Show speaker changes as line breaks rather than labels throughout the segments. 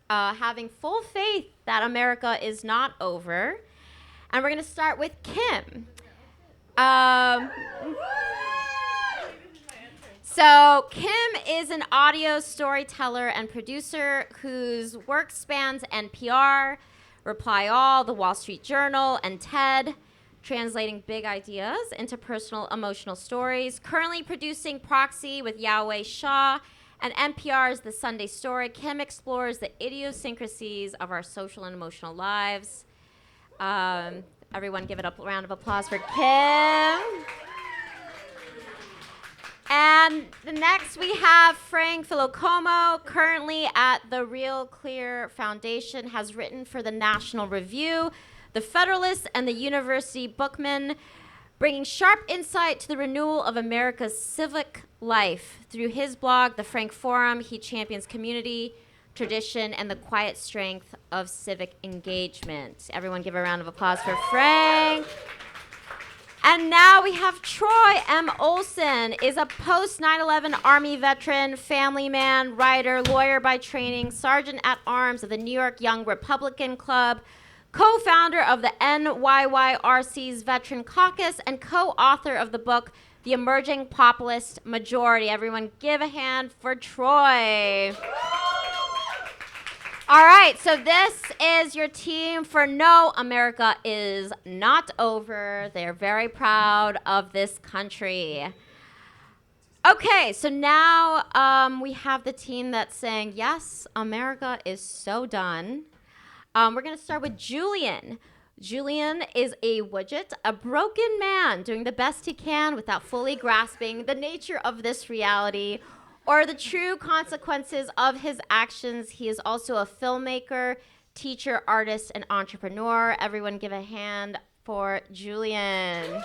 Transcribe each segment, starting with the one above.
having full faith that America is not over. And we're going to start with Kim. So Kim is an audio storyteller and producer whose work spans NPR, Reply All, The Wall Street Journal, and TED, translating big ideas into personal emotional stories. Currently producing Proxy with Yowei Shaw and NPR's The Sunday Story. Kim explores the idiosyncrasies of our social and emotional lives. Everyone give it a round of applause for Kim. And next we have Frank Filocomo, currently at the Real Clear Foundation, has written for the National Review, The Federalist, and the University Bookman, bringing sharp insight to the renewal of America's civic life. Through his blog, The Frank Forum, he champions community, tradition, and the quiet strength of civic engagement. Everyone give a round of applause for Frank. And now we have Troy M. Olson, is a post-9/11 Army veteran, family man, writer, lawyer by training, sergeant at arms of the New York Young Republican Club, co-founder of the NYYRC's Veteran Caucus, and co-author of the book, The Emerging Populist Majority. Everyone give a hand for Troy. All right, so this is your team for No, America is Not Over. They're very proud of this country. Okay, so now we have the team that's saying, yes, America is so done. We're going to start with Julian. Julian is a widget, a broken man doing the best he can without fully grasping the nature of this reality or the true consequences of his actions. He is also a filmmaker, teacher, artist, and entrepreneur. Everyone give a hand for Julian.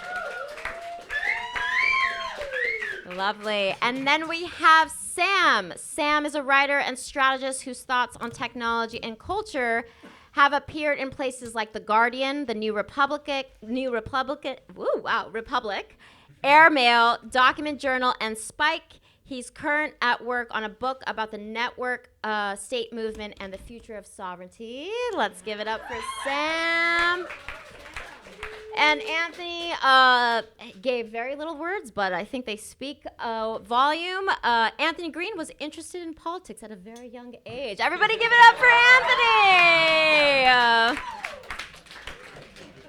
Lovely. And then we have Sam. Sam is a writer and strategist whose thoughts on technology and culture have appeared in places like The Guardian, The Republic, Airmail, Document Journal, and Spike. He's current at work on a book about the network state movement and the future of sovereignty. Let's give it up for Sam. And Anthony gave very little words, but I think they speak volume. Anthony Green was interested in politics at a very young age. Everybody give it up for Anthony!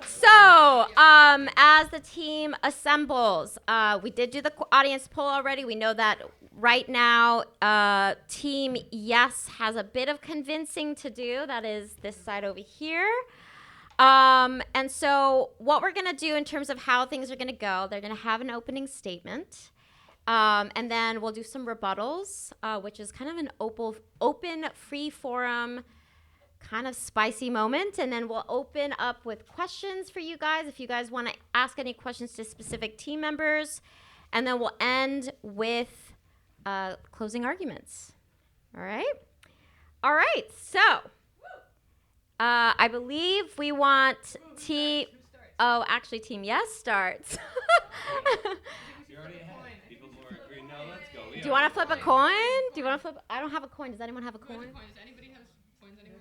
So, as the team assembles, we did do the audience poll already. We know that right now, Team Yes has a bit of convincing to do. That is this side over here. And so what we're going to do in terms of how things are going to go, they're going to have an opening statement. And then we'll do some rebuttals, which is kind of an open, free forum, kind of spicy moment. And then we'll open up with questions for you guys if you guys want to ask any questions to specific team members. And then we'll end with closing arguments. All right? All right, so I believe we want Team... Oh, actually, Team Yes starts.
You're already ahead. People more agree. No, let's go.
Do you want to flip a coin? Do you want to flip? I don't have a coin. Does anyone have a coin?
Does anybody have coins anywhere?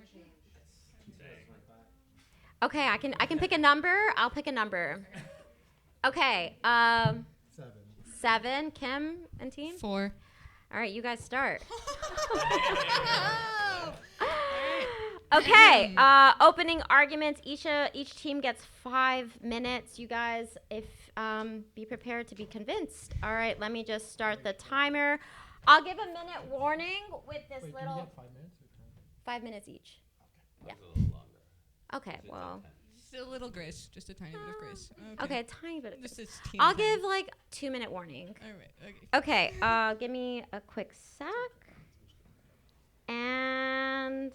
Okay, I can pick a number. I'll pick a number. Okay. 7. Kim and team?
4.
All right, you guys start. Okay, opening arguments. Each team gets 5 minutes. You guys, be prepared to be convinced. All right, let me just start the timer. I'll give a minute warning with this little.
Can you get 5 minutes or 10?
5 minutes each.
Yeah.
Okay, well.
Just a little grace, just a tiny bit of grace.
Okay, a tiny bit of
This
grace.
is team
I'll
time.
give like 2-minute warning.
All right. Okay.
Okay, give me a quick sec. And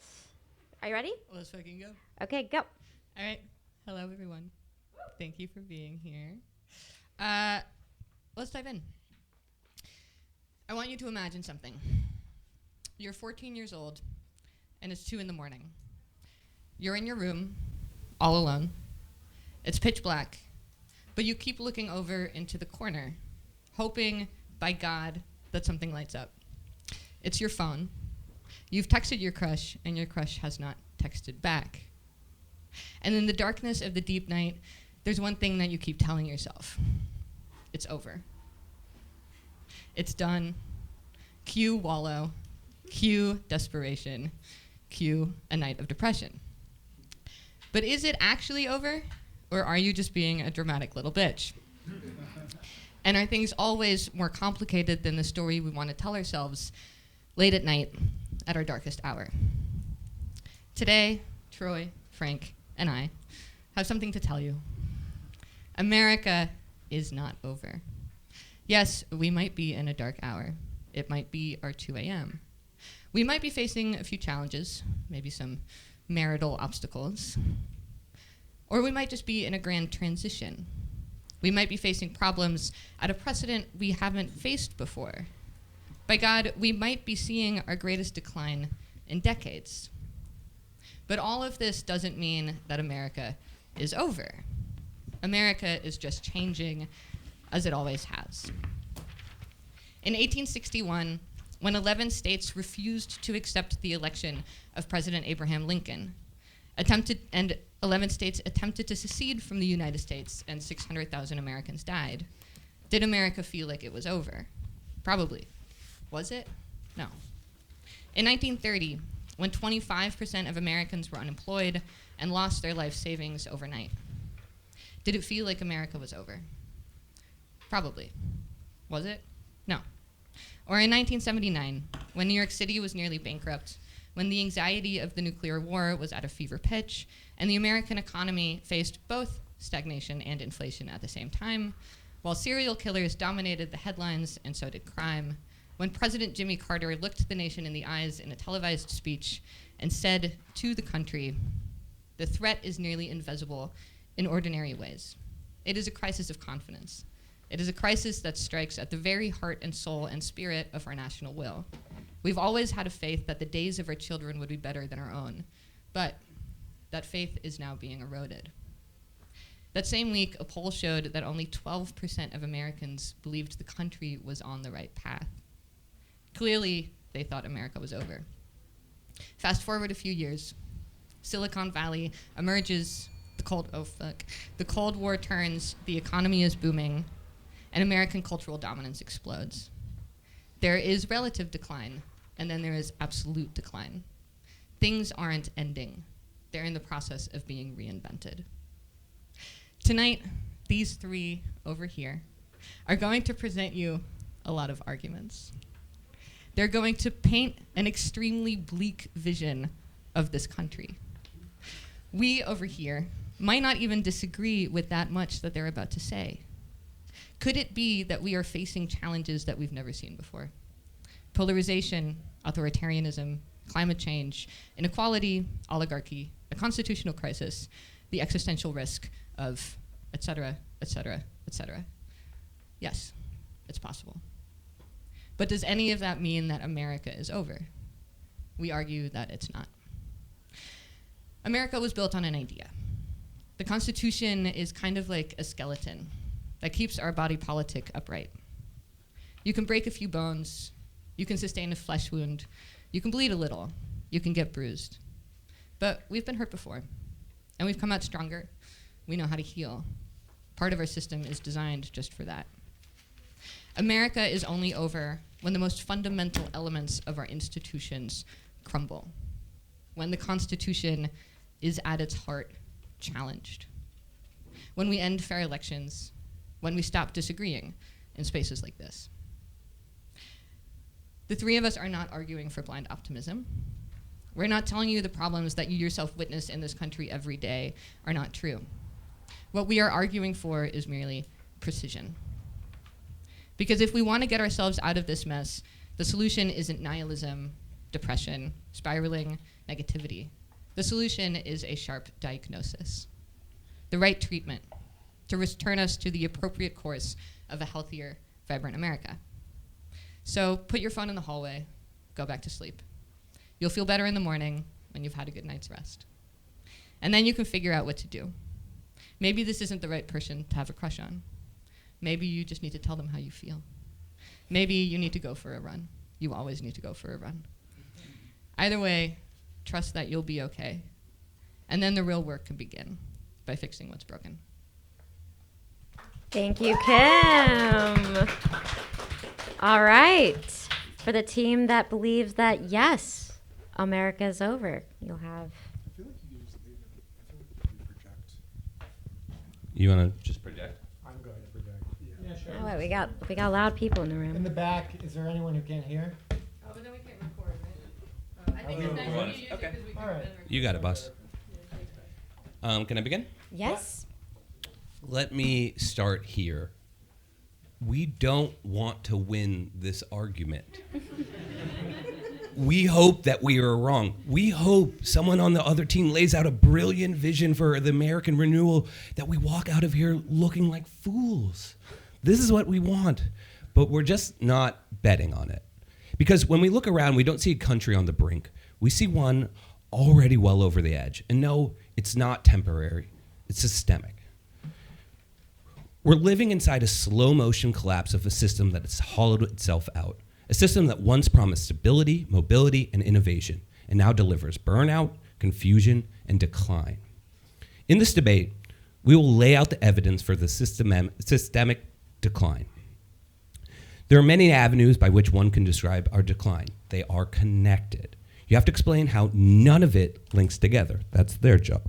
are you ready?
Let's fucking go.
Okay, go.
All right. Hello, everyone. Thank you for being here. Let's dive in. I want you to imagine something. You're 14 years old, and it's 2 in the morning. You're in your room, all alone. It's pitch black, but you keep looking over into the corner, hoping, by God, that something lights up. It's your phone. You've texted your crush, and your crush has not texted back. And in the darkness of the deep night, there's one thing that you keep telling yourself. It's over. It's done. Cue wallow. Cue desperation. Cue a night of depression. But is it actually over? Or are you just being a dramatic little bitch? And are things always more complicated than the story we want to tell ourselves late at night at our darkest hour? Today, Troy, Frank, and I have something to tell you. America is not over. Yes, we might be in a dark hour. It might be our 2 a.m. We might be facing a few challenges, maybe some marital obstacles. Or we might just be in a grand transition. We might be facing problems at a precedent we haven't faced before. By God, we might be seeing our greatest decline in decades. But all of this doesn't mean that America is over. America is just changing, as it always has. In 1861, when 11 states refused to accept the election of President Abraham Lincoln, 11 states attempted to secede from the United States, and 600,000 Americans died. Did America feel like it was over? Probably. Was it? No. In 1930, when 25% of Americans were unemployed and lost their life savings overnight, did it feel like America was over? Probably. Was it? No. Or in 1979, when New York City was nearly bankrupt, when the anxiety of the nuclear war was at a fever pitch, and the American economy faced both stagnation and inflation at the same time, while serial killers dominated the headlines and so did crime, when President Jimmy Carter looked the nation in the eyes in a televised speech and said to the country, "The threat is nearly invisible in ordinary ways." It is a crisis of confidence. It is a crisis that strikes at the very heart and soul and spirit of our national will. We've always had a faith that the days of our children would be better than our own, but that faith is now being eroded. That same week, a poll showed that only 12% of Americans believed the country was on the right path. Clearly, they thought America was over. Fast forward a few years, Silicon Valley emerges, the Cold War turns, the economy is booming, and American cultural dominance explodes. There is relative decline, and then there is absolute decline. Things aren't ending. They're in the process of being reinvented. Tonight, these three over here are going to present you a lot of arguments. They're going to paint an extremely bleak vision of this country. We over here might not even disagree with that much that they're about to say. Could it be that we are facing challenges that we've never seen before? Polarization, authoritarianism, climate change, inequality, oligarchy, a constitutional crisis, the existential risk of et cetera, et cetera, et cetera. Yes, it's possible. But does any of that mean that America is over? We argue that it's not. America was built on an idea. The Constitution is kind of like a skeleton that keeps our body politic upright. You can break a few bones, you can sustain a flesh wound, you can bleed a little, you can get bruised. But we've been hurt before, and we've come out stronger. We know how to heal. Part of our system is designed just for that. America is only over when the most fundamental elements of our institutions crumble, when the Constitution is at its heart challenged, when we end fair elections, when we stop disagreeing in spaces like this. The three of us are not arguing for blind optimism. We're not telling you the problems that you yourself witness in this country every day are not true. What we are arguing for is merely precision. Because if we want to get ourselves out of this mess, the solution isn't nihilism, depression, spiraling, negativity. The solution is a sharp diagnosis, the right treatment to return us to the appropriate course of a healthier, vibrant America. So put your phone in the hallway, go back to sleep. You'll feel better in the morning when you've had a good night's rest. And then you can figure out what to do. Maybe this isn't the right person to have a crush on. Maybe you just need to tell them how you feel. Maybe you need to go for a run. You always need to go for a run. Either way, trust that you'll be okay. And then the real work can begin by fixing what's broken.
Thank you, Kim. All right. For the team that believes that, yes, America is over, you'll have...
I feel like you just leave it. I feel like you project.
You want to just project?
I'm going to project. Yeah, sure.
Oh, wait, we got loud people in the
In
room.
the back, is there anyone who can't hear?
Oh, but then we can't record, right? I think
it's
it's
nice
nice
to
to use
Okay.
it because we can
All right.
then record.
You got it, boss. Can I begin?
Yes?
Let me start here. We don't want to win this argument. We hope that we are wrong. We hope someone on the other team lays out a brilliant vision for the American renewal that we walk out of here looking like fools. This is what we want, but we're just not betting on it. Because when we look around, we don't see a country on the brink. We see one already well over the edge. And no, it's not temporary. It's systemic. We're living inside a slow motion collapse of a system that has hollowed itself out. A system that once promised stability, mobility, and innovation, and now delivers burnout, confusion, and decline. In this debate, we will lay out the evidence for the systemic decline. There are many avenues by which one can describe our decline. They are connected. You have to explain how none of it links together. That's their job.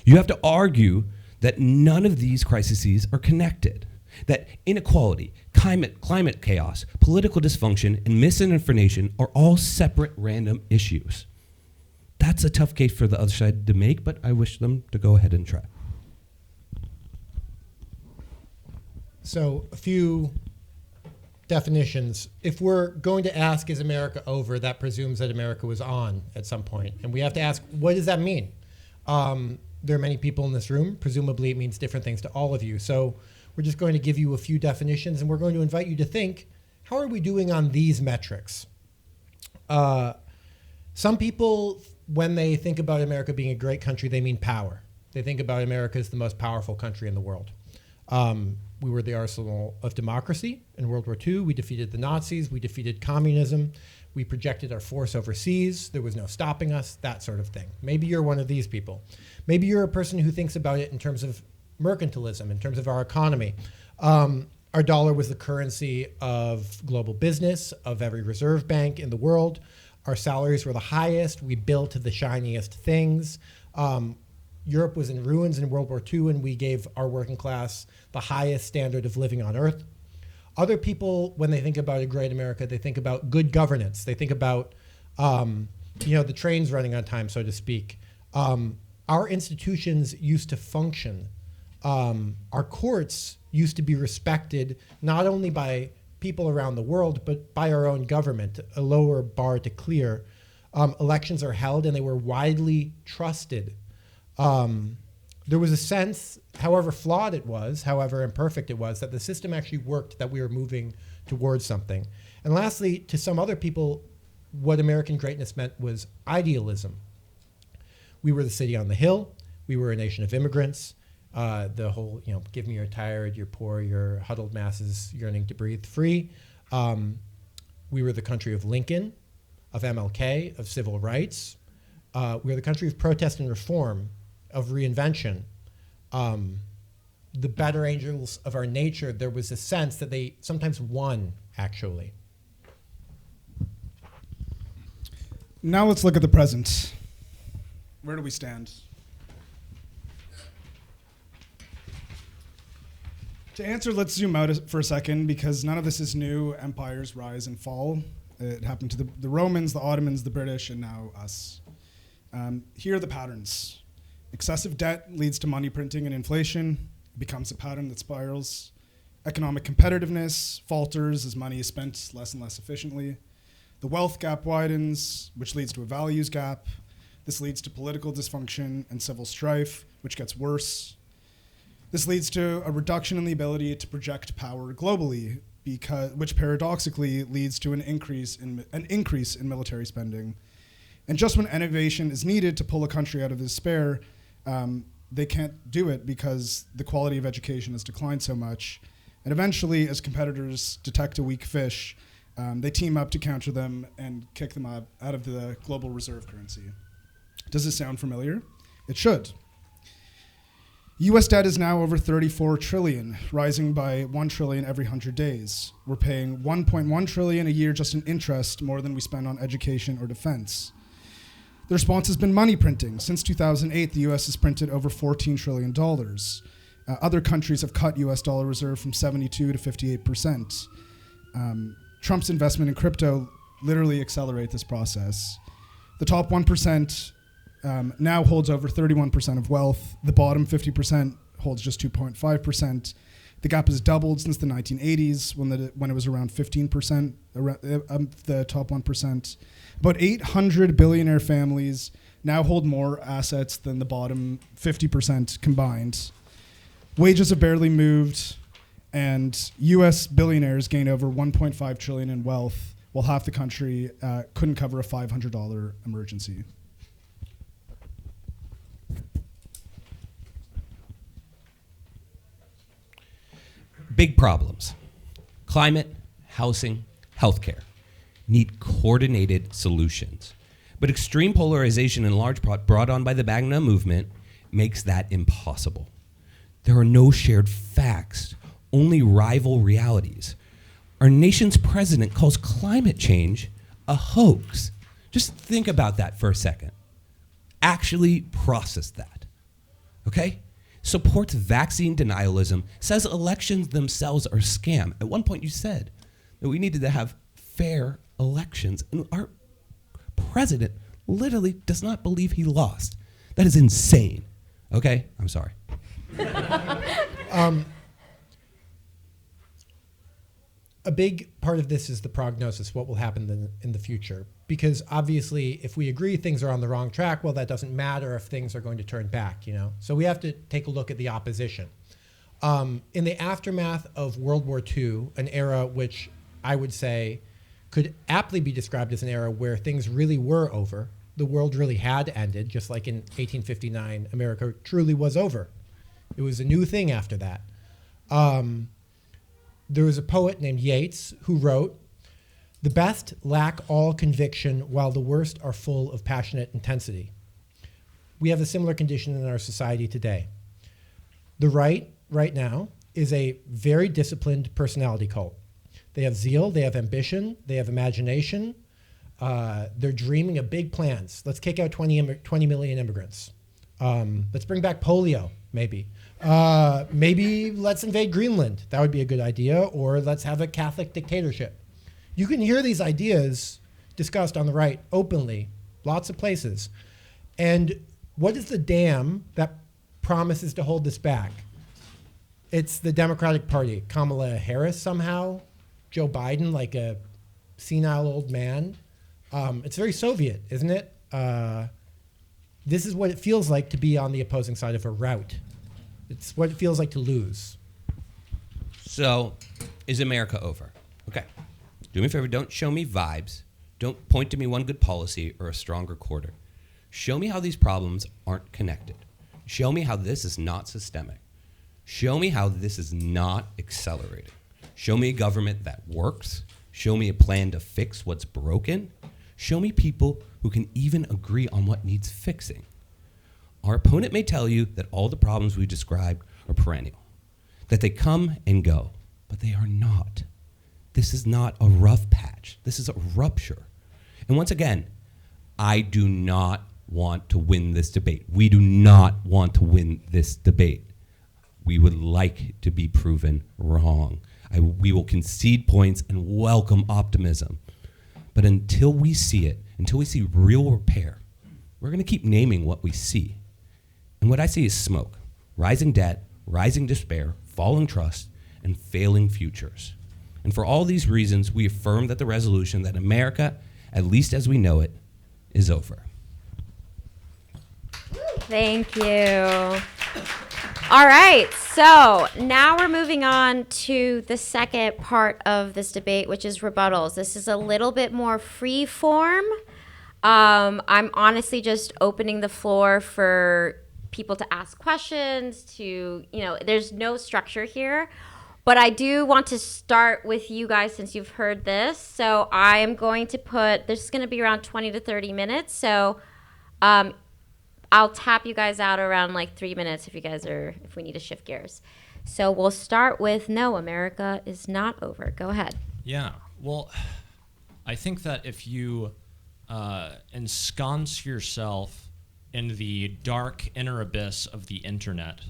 You have to argue that none of these crises are connected, that inequality, climate chaos, political dysfunction, and misinformation are all separate random issues. That's a tough case for the other side to make, but I wish them to go ahead and try.
So a few definitions. If we're going to ask, is America over, that presumes that America was on at some point. And we have to ask, what does that mean? There are many people in this room. Presumably it means different things to all of you. So we're just going to give you a few definitions, and we're going to invite you to think, how are we doing on these metrics? Some people, when they think about America being a great country, they mean power. They think about America as the most powerful country in the world. We were the arsenal of democracy in World War II. We defeated the Nazis. We defeated communism. We projected our force overseas. There was no stopping us, that sort of thing. Maybe you're one of these people. Maybe you're a person who thinks about it in terms of mercantilism, in terms of our economy. Our dollar was the currency of global business, of every reserve bank in the world. Our salaries were the highest. We built the shiniest things. Europe was in ruins in World War II, and we gave our working class the highest standard of living on earth. Other people, when they think about a great America, they think about good governance. They think about, the trains running on time, so to speak. Our institutions used to function. Our courts used to be respected not only by people around the world, but by our own government, a lower bar to clear. Elections are held, and they were widely trusted. There was a sense, however flawed it was, however imperfect it was, that the system actually worked, that we were moving towards something. And lastly, to some other people, what American greatness meant was idealism. We were the city on the hill. We were a nation of immigrants. The whole, give me your tired, your poor, your huddled masses yearning to breathe free. We were the country of Lincoln, of MLK, of civil rights. We were the country of protest and reform, of reinvention. The better angels of our nature, there was a sense that they sometimes won, actually.
Now let's look at the present. Where do we stand? To answer, let's zoom out for a second, because none of this is new. Empires rise and fall. It happened to the Romans, the Ottomans, the British, and now us. Here are the patterns. Excessive debt leads to money printing and inflation. It becomes a pattern that spirals. Economic competitiveness falters as money is spent less and less efficiently. The wealth gap widens, which leads to a values gap. This leads to political dysfunction and civil strife, which gets worse. This leads to a reduction in the ability to project power globally, which paradoxically leads to an increase in military spending. And just when innovation is needed to pull a country out of despair, they can't do it because the quality of education has declined so much. And eventually, as competitors detect a weak fish, They team up to counter them and kick them out of the global reserve currency. Does this sound familiar? It should. US debt is now over 34 trillion, rising by 1 trillion every 100 days. We're paying 1.1 trillion a year just in interest, more than we spend on education or defense. The response has been money printing. Since 2008, the US has printed over $14 trillion. Other countries have cut US dollar reserve from 72 to 58%. Trump's investment in crypto literally accelerate this process. The top 1% now holds over 31% of wealth. The bottom 50% holds just 2.5%. The gap has doubled since the 1980s when it was around 15%, the top 1%. About 800 billionaire families now hold more assets than the bottom 50% combined. Wages have barely moved, and US billionaires gained over 1.5 trillion in wealth, while half the country couldn't cover a $500 emergency.
Big problems. Climate, housing, healthcare need coordinated solutions. But extreme polarization in large part brought on by the Bagna movement makes that impossible. There are no shared facts, only rival realities. Our nation's president calls climate change a hoax. Just think about that for a second. Actually process that, okay? Supports vaccine denialism, says elections themselves are a scam. At one point you said that we needed to have fair elections, and our president literally does not believe he lost. That is insane, okay? I'm sorry.
A big part of this is the prognosis, what will happen in the future. Because obviously, if we agree things are on the wrong track, well, that doesn't matter if things are going to turn back, you know? So we have to take a look at the opposition. In the aftermath of World War II, an era which I would say could aptly be described as an era where things really were over, the world really had ended, just like in 1859, America truly was over. It was a new thing after that. There was a poet named Yeats who wrote, "The best lack all conviction, while the worst are full of passionate intensity." We have a similar condition in our society today. The right now, is a very disciplined personality cult. They have zeal, they have ambition, they have imagination. They're dreaming of big plans. Let's kick out 20 million immigrants. Let's bring back polio, maybe. Maybe let's invade Greenland. That would be a good idea. Or let's have a Catholic dictatorship. You can hear these ideas discussed on the right openly, lots of places. And what is the dam that promises to hold this back? It's the Democratic Party. Kamala Harris somehow, Joe Biden like a senile old man. It's very Soviet, isn't it? This is what it feels like to be on the opposing side of a rout. It's what it feels like to lose.
So, is America over? Okay. Do me a favor, don't show me vibes. Don't point to me one good policy or a stronger quarter. Show me how these problems aren't connected. Show me how this is not systemic. Show me how this is not accelerating. Show me a government that works. Show me a plan to fix what's broken. Show me people who can even agree on what needs fixing. Our opponent may tell you that all the problems we described are perennial, that they come and go, but they are not. This is not a rough patch. This is a rupture. And once again, I do not want to win this debate. We do not want to win this debate. We would like to be proven wrong. We will concede points and welcome optimism. But until we see it, until we see real repair, we're going to keep naming what we see. And what I see is smoke, rising debt, rising despair, falling trust, and failing futures. And for all these reasons, we affirm that the resolution that America, at least as we know it, is over.
Thank you. All right, so now we're moving on to the second part of this debate, which is rebuttals. This is a little bit more free form. I'm honestly just opening the floor for people to ask questions, there's no structure here. But I do want to start with you guys since you've heard this. So I am going to this is going to be around 20 to 30 minutes. So I'll tap you guys out around like 3 minutes if we need to shift gears. So we'll start with, no, America is not over. Go ahead.
Yeah, well, I think that if you ensconce yourself in the dark inner abyss of the internet,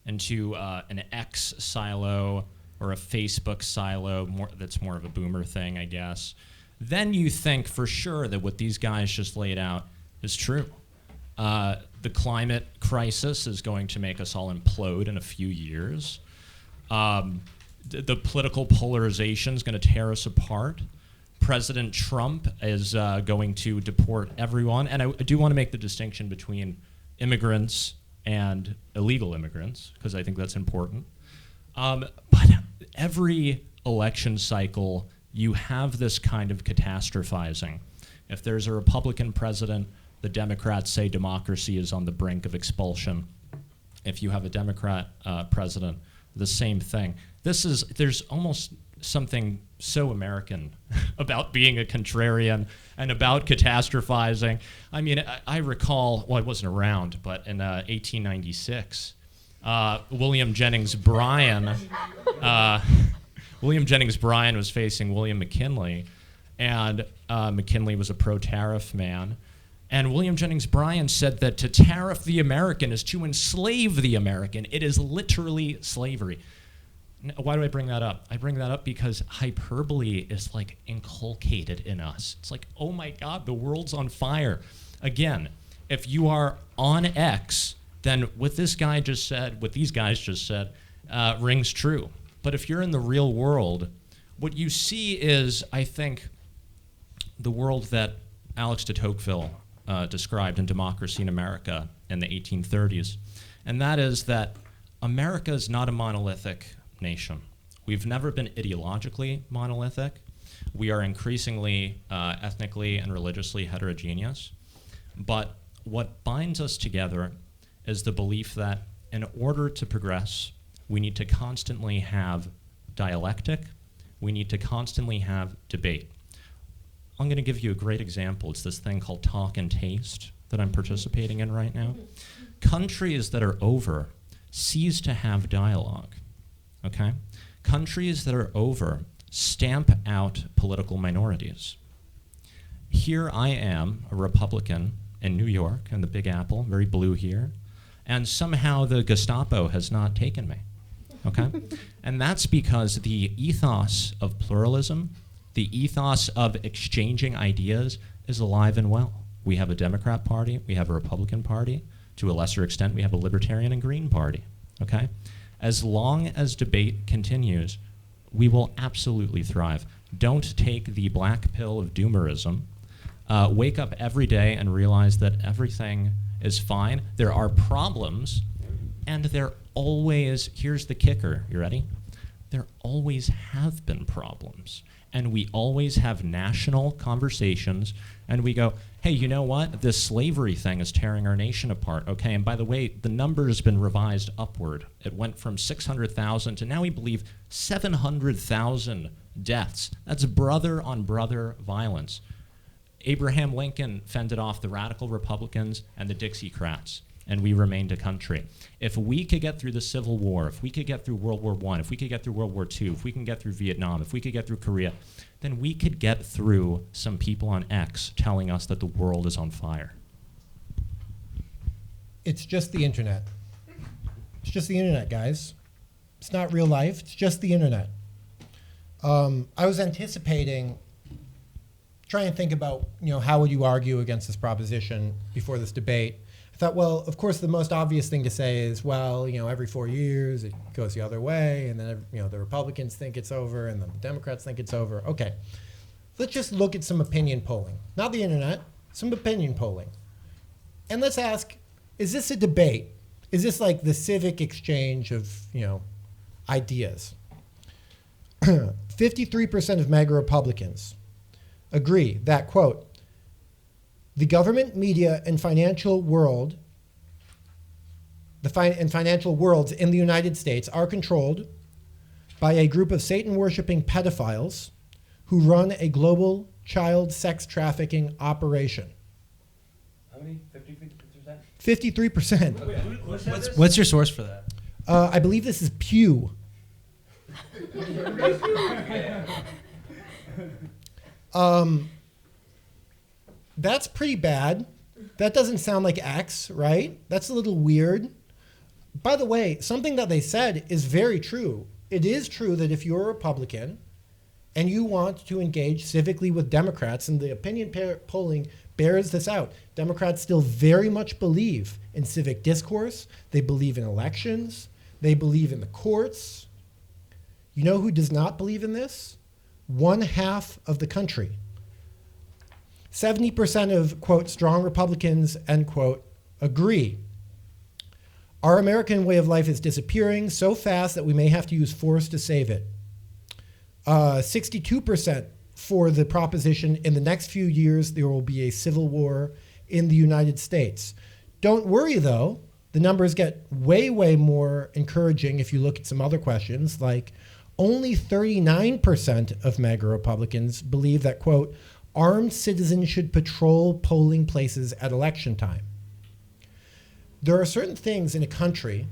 into an X silo or a Facebook silo, that's more of a boomer thing, I guess, then you think for sure that what these guys just laid out is true. The climate crisis is going to make us all implode in a few years. The political polarization is going to tear us apart. President Trump is going to deport everyone. And I do want to make the distinction between immigrants and illegal immigrants, because I think that's important. But every election cycle, you have this kind of catastrophizing. If there's a Republican president, the Democrats say democracy is on the brink of expulsion. If you have a Democrat president, the same thing. There's almost something so American about being a contrarian and about catastrophizing. I mean, I recall, well, I wasn't around, but in 1896, William Jennings Bryan was facing William McKinley, and McKinley was a pro-tariff man. And William Jennings Bryan said that to tariff the American is to enslave the American. It is literally slavery. Why do I bring that up? I bring that up because hyperbole is like inculcated in us. It's like, oh my God, the world's on fire. Again, if you are on X, then what these guys just said, rings true. But if you're in the real world, what you see is, I think, the world that Alex de Tocqueville described in Democracy in America in the 1830s. And that is that America is not a monolithic nation. We've never been ideologically monolithic. We are increasingly ethnically and religiously heterogeneous. But what binds us together is the belief that in order to progress, we need to constantly have dialectic. We need to constantly have debate. I'm going to give you a great example. It's this thing called talk and taste that I'm participating in right now. Countries that are over cease to have dialogue. Okay? Countries that are over stamp out political minorities. Here I am, a Republican in New York, in the Big Apple, very blue here, and somehow the Gestapo has not taken me. Okay? And that's because the ethos of pluralism, the ethos of exchanging ideas is alive and well. We have a Democrat Party, we have a Republican Party, to a lesser extent we have a Libertarian and Green Party. Okay? As long as debate continues, we will absolutely thrive. Don't take the black pill of doomerism. Wake up every day and realize that everything is fine. There are problems, and there always, here's the kicker, you ready? There always have been problems. And we always have national conversations, and we go, hey, you know what? This slavery thing is tearing our nation apart, okay? And by the way, the number has been revised upward. It went from 600,000 to now we believe 700,000 deaths. That's brother-on-brother violence. Abraham Lincoln fended off the radical Republicans and the Dixiecrats, and we remained a country. If we could get through the Civil War, if we could get through World War I, if we could get through World War II, if we can get through Vietnam, if we could get through Korea, then we could get through some people on X telling us that the world is on fire.
It's just the internet. It's just the internet, guys. It's not real life. It's just the internet. I was anticipating trying to think about, how would you argue against this proposition before this debate. I thought, well, of course, the most obvious thing to say is, well, every 4 years it goes the other way, and then, the Republicans think it's over, and the Democrats think it's over. Okay, let's just look at some opinion polling. Not the internet, some opinion polling. And let's ask, is this a debate? Is this like the civic exchange of, ideas? 53% of MAGA Republicans agree that, quote, the government, media, and financial world, financial worlds in the United States are controlled by a group of Satan-worshipping pedophiles who run a global child sex trafficking operation.
How many? 53%?
53%.
What's your source for that?
I believe this is Pew. That's pretty bad. That doesn't sound like X, right? That's a little weird. By the way, something that they said is very true. It is true that if you're a Republican and you want to engage civically with Democrats, and the opinion polling bears this out, Democrats still very much believe in civic discourse. They believe in elections. They believe in the courts. You know who does not believe in this? 1/2 of the country. 70% of, quote, strong Republicans, end quote, agree. Our American way of life is disappearing so fast that we may have to use force to save it. 62% for the proposition in the next few years there will be a civil war in the United States. Don't worry, though. The numbers get way, way more encouraging if you look at some other questions, like only 39% of MAGA Republicans believe that, quote, armed citizens should patrol polling places at election time. There are certain things in a country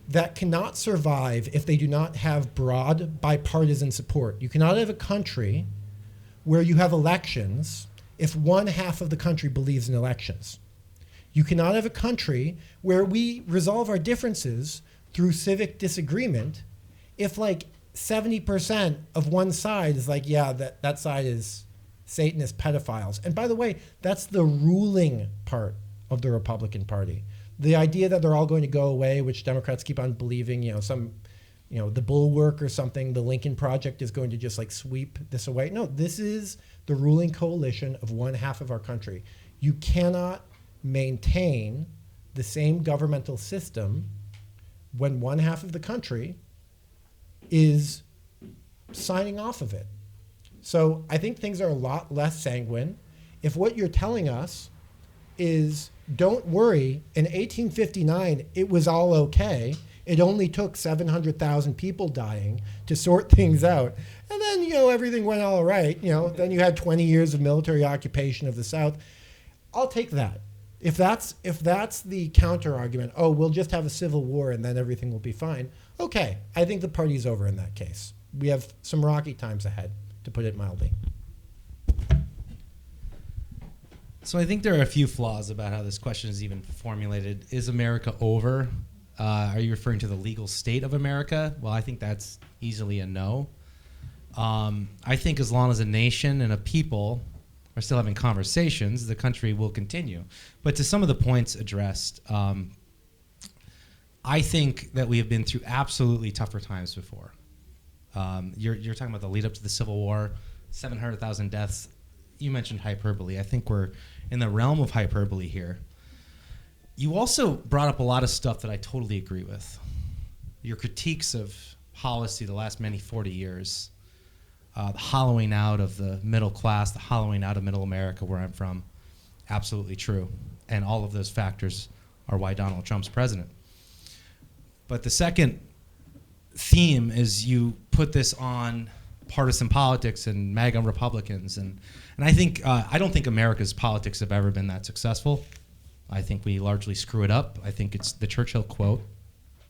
that cannot survive if they do not have broad bipartisan support. You cannot have a country where you have elections if 1/2 of the country believes in elections. You cannot have a country where we resolve our differences through civic disagreement if like 70% of one side is like, yeah, that side is Satanist pedophiles. And by the way, that's the ruling part of the Republican Party. The idea that they're all going to go away, which Democrats keep on believing, the Bulwark or something, the Lincoln Project is going to just like sweep this away. No, this is the ruling coalition of 1/2 of our country. You cannot maintain the same governmental system when 1/2 of the country is signing off of it. So I think things are a lot less sanguine. If what you're telling us is, don't worry, in 1859, it was all okay. It only took 700,000 people dying to sort things out. And then, everything went all right. Then you had 20 years of military occupation of the South. I'll take that. If that's the counter argument, oh, we'll just have a civil war and then everything will be fine. Okay, I think the party's over in that case. We have some rocky times ahead, to put it mildly.
So I think there are a few flaws about how this question is even formulated. Is America over? Are you referring to the legal state of America? Well, I think that's easily a no. I think as long as a nation and a people are still having conversations, the country will continue. But to some of the points addressed, I think that we have been through absolutely tougher times before. You're talking about the lead up to the Civil War, 700,000 deaths. You mentioned hyperbole. I think we're in the realm of hyperbole here. You also brought up a lot of stuff that I totally agree with. Your critiques of policy the last 40 years, the hollowing out of the middle class, the hollowing out of middle America where I'm from, absolutely true. And all of those factors are why Donald Trump's president. But the second theme is you put this on partisan politics and MAGA Republicans. And I think I don't think America's politics have ever been that successful. I think we largely screw it up. I think it's the Churchill quote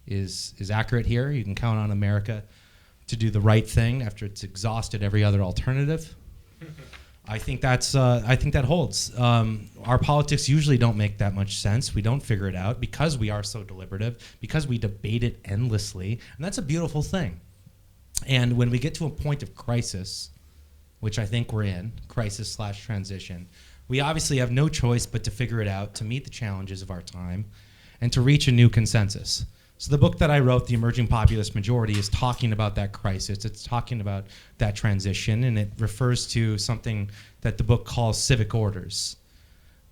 is accurate here. You can count on America to do the right thing after it's exhausted every other alternative. I think that holds. Our politics usually don't make that much sense. We don't figure it out because we are so deliberative, because we debate it endlessly, and that's a beautiful thing. And when we get to a point of crisis, which I think we're in, crisis/transition, we obviously have no choice but to figure it out, to meet the challenges of our time, and to reach a new consensus. So the book that I wrote, The Emerging Populist Majority, is talking about that crisis. It's talking about that transition, and it refers to something that the book calls civic orders.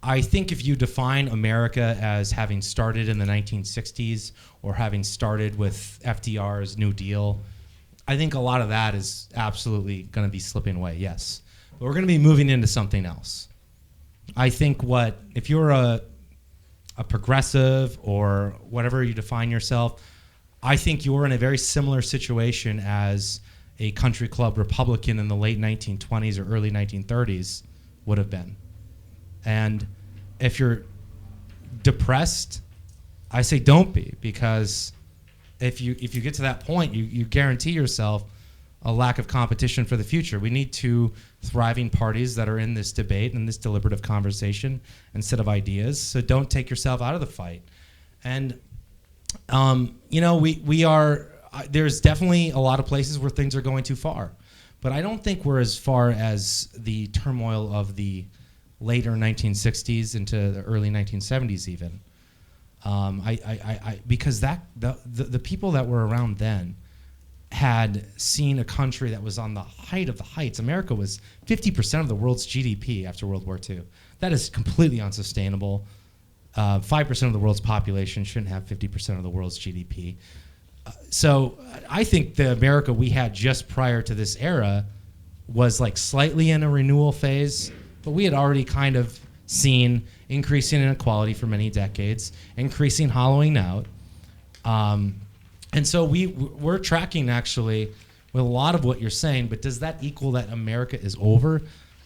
I think if you define America as having started in the 1960s or having started with FDR's New Deal, I think a lot of that is absolutely going to be slipping away, yes. But we're going to be moving into something else. I think if you're a progressive or whatever you define yourself, I think you're in a very similar situation as a country club Republican in the late 1920s or early 1930s would have been. And if you're depressed, I say don't be, because if you get to that point, you guarantee yourself a lack of competition for the future. We need two thriving parties that are in this debate and this deliberative conversation instead of ideas. So don't take yourself out of the fight. And we are. There's definitely a lot of places where things are going too far, but I don't think we're as far as the turmoil of the later 1960s into the early 1970s even. Because the people that were around then had seen a country that was on the height of the heights. America was 50% of the world's GDP after World War II. That is completely unsustainable. 5% of the world's population shouldn't have 50% of the world's GDP. So I think the America we had just prior to this era was like slightly in a renewal phase, but we had already kind of seen increasing inequality for many decades, increasing hollowing out. And so we're tracking actually with a lot of what you're saying, but does that equal that America is over?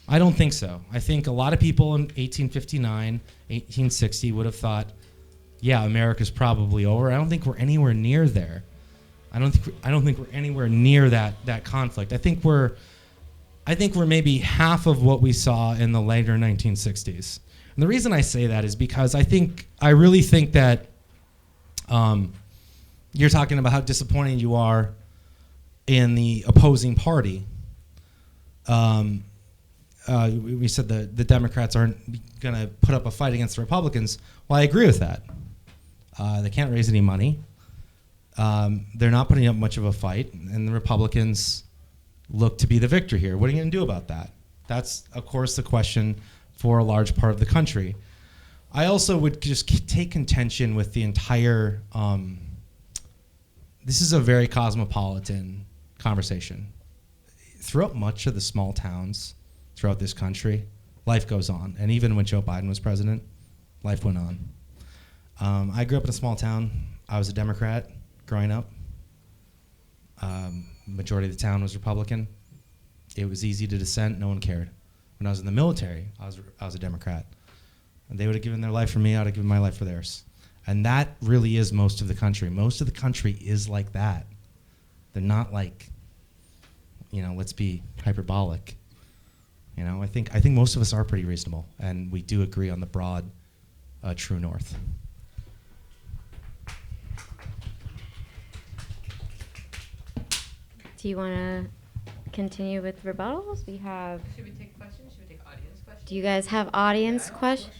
I don't think so. I think a lot of people in 1859, 1860 would have thought, yeah, America's probably over. I don't think we're anywhere near there. I don't think we're anywhere near that conflict. I think we're maybe half of what we saw in the later 1960s. And the reason I say that is because I really think that you're talking about how disappointed you are in the opposing party. We said the Democrats aren't going to put up a fight against the Republicans. Well, I agree with that. They can't raise any money. They're not putting up much of a fight, and the Republicans look to be the victor here. What are you going to do about that? That's, of course, the question for a large part of the country. I also would just take contention with the entire this is a very cosmopolitan conversation. Throughout much of the small towns throughout this country, life goes on. And even when Joe Biden was president, life went on. I grew up in a small town. I was a Democrat growing up. Majority of the town was Republican. It was easy to dissent. No one cared. When I was in the military, I was a Democrat. And they would have given their life for me. I would have given my life for theirs. And that really is most of the country. Most of the country is like that. They're not like, let's be hyperbolic. I think most of us are pretty reasonable, and we do agree on the broad, true north.
Do you want to continue with rebuttals? We have.
Should we take questions? Should we take audience questions?
Do you guys have audience questions?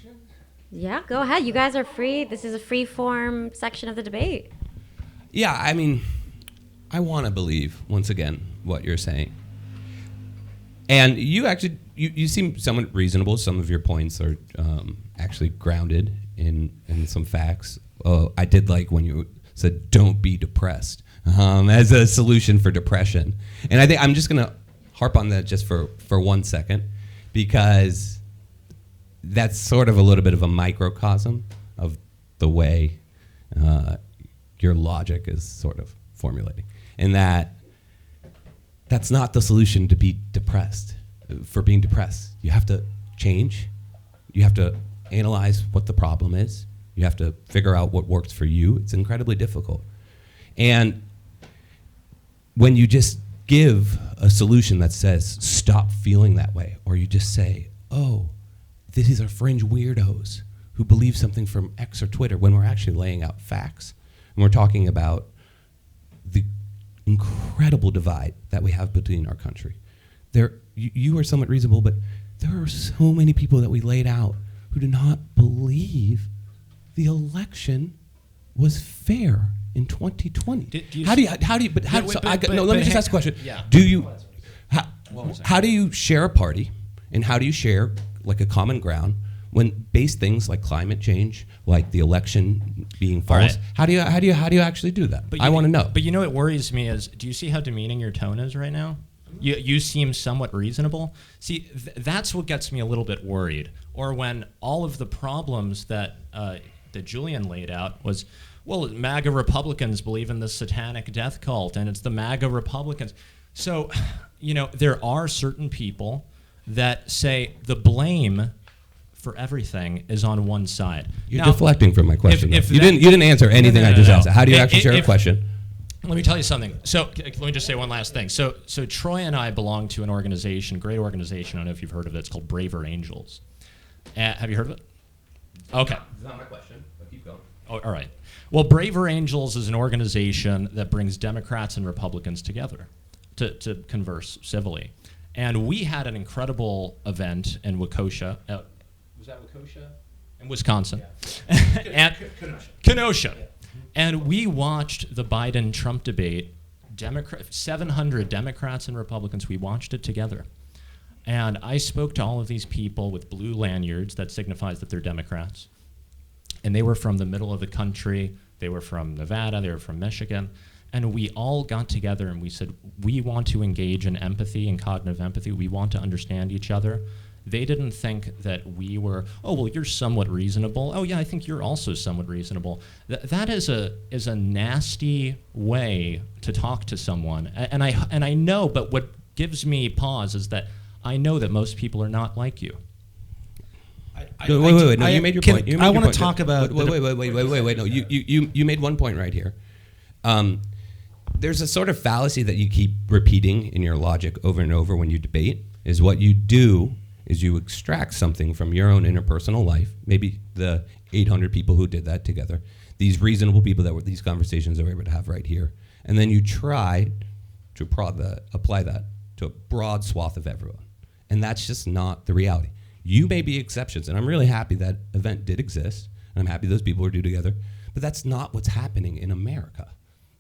Yeah, go ahead. You guys are free. This is a free form section of the debate.
Yeah, I mean, I want to believe, once again, what you're saying. And you actually, you seem somewhat reasonable. Some of your points are actually grounded in some facts. I did like when you said, don't be depressed, as a solution for depression. And I think I'm just going to harp on that just for 1 second, because that's sort of a little bit of a microcosm of the way your logic is sort of formulating. And that's not the solution to be depressed. For being depressed, you have to change. You have to analyze what the problem is. You have to figure out what works for you. It's incredibly difficult. And when you just give a solution that says, stop feeling that way, or you just say, oh, these are fringe weirdos who believe something from X or Twitter, when we're actually laying out facts. And we're talking about the incredible divide that we have between our country. You are somewhat reasonable, but there are so many people that we laid out who do not believe the election was fair in 2020. Let me just ask a question.
Yeah.
How do you share a party, and how do you share like a common ground when base things like climate change, like the election being false?
Right.
How do you actually do that? I want to know.
But what worries me is, do you see how demeaning your tone is right now? You seem somewhat reasonable. See, that's what gets me a little bit worried. Or when all of the problems that that Julian laid out was, well, MAGA Republicans believe in the satanic death cult, and it's the MAGA Republicans. So, there are certain people that say the blame for everything is on one side.
You're
Now,
deflecting from my question.
if
You
that-
didn't answer anything I just asked. How do you actually share a
if-
question?
Let me tell you something. So let me just say one last thing. So Troy and I belong to an organization, great organization. I don't know if you've heard of it. It's called Braver Angels. Have you heard of it? Okay.
It's not my question, but keep going.
Oh, all right. Well, Braver Angels is an organization that brings Democrats and Republicans together to converse civilly. And we had an incredible event in Waukesha. Was that Waukesha? In Wisconsin. Yeah. Kenosha. Yeah. And we watched the Biden-Trump debate. 700 Democrats and Republicans, we watched it together. And I spoke to all of these people with blue lanyards that signifies that they're Democrats. And they were from the middle of the country. They were from Nevada. They were from Michigan. And we all got together and we said, we want to engage in empathy and cognitive empathy. We want to understand each other. They didn't think that we were, oh, well, you're somewhat reasonable. Oh, yeah, I think you're also somewhat reasonable. That is a nasty way to talk to someone. And I know, but what gives me pause is that I know that most people are not like you.
Wait. No, you made your point.
I want to talk about.
Wait. No, you made one point right here. There's a sort of fallacy that you keep repeating in your logic over and over when you debate. Is what you do is you extract something from your own interpersonal life, maybe the 800 people who did that together, these reasonable people that were these conversations that we're able to have right here, and then you try to apply that to a broad swath of everyone. And that's just not the reality. You may be exceptions, and I'm really happy that event did exist, and I'm happy those people were due together, but that's not what's happening in America.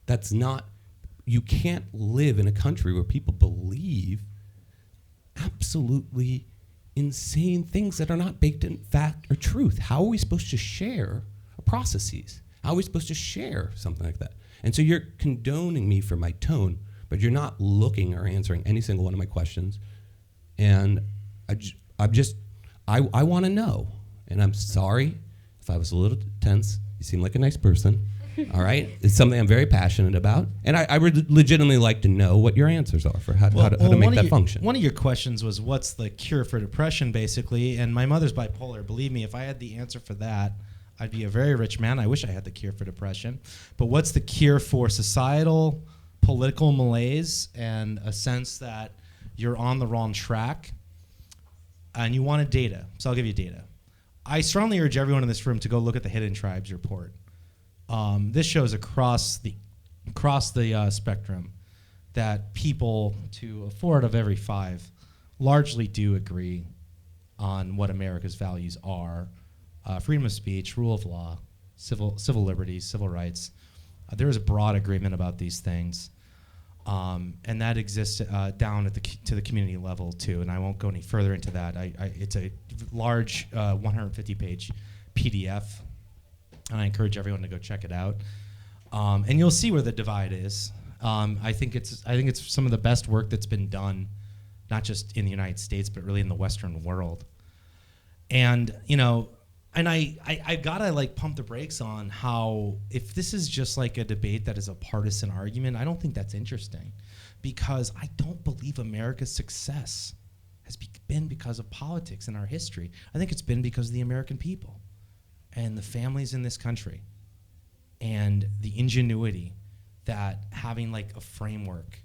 That's not, you can't live in a country where people believe absolutely insane things that are not baked in fact or truth. How are we supposed to share processes? How are we supposed to share something like that? And so you're condoning me for my tone, but you're not looking or answering any single one of my questions. And I want to know. And I'm sorry if I was a little tense. You seem like a nice person. All right? It's something I'm very passionate about. And I would legitimately like to know what your answers are for how to make that function.
One of your questions was, what's the cure for depression, basically? And my mother's bipolar. Believe me, if I had the answer for that, I'd be a very rich man. I wish I had the cure for depression. But what's the cure for societal, political malaise and a sense that you're on the wrong track? And you wanted data. So I'll give you data. I strongly urge everyone in this room to go look at the Hidden Tribes report. This shows across the spectrum that people, to 4 out of every 5, largely do agree on what America's values are: freedom of speech, rule of law, civil liberties, civil rights. There is a broad agreement about these things, and that exists down to the community level too. And I won't go any further into that. It's a large 150-page PDF. And I encourage everyone to go check it out, and you'll see where the divide is. I think it's some of the best work that's been done, not just in the United States, but really in the Western world. And I gotta pump the brakes on how, if this is just like a debate that is a partisan argument, I don't think that's interesting, because I don't believe America's success has been because of politics in our history. I think it's been because of the American people and the families in this country, and the ingenuity that having a framework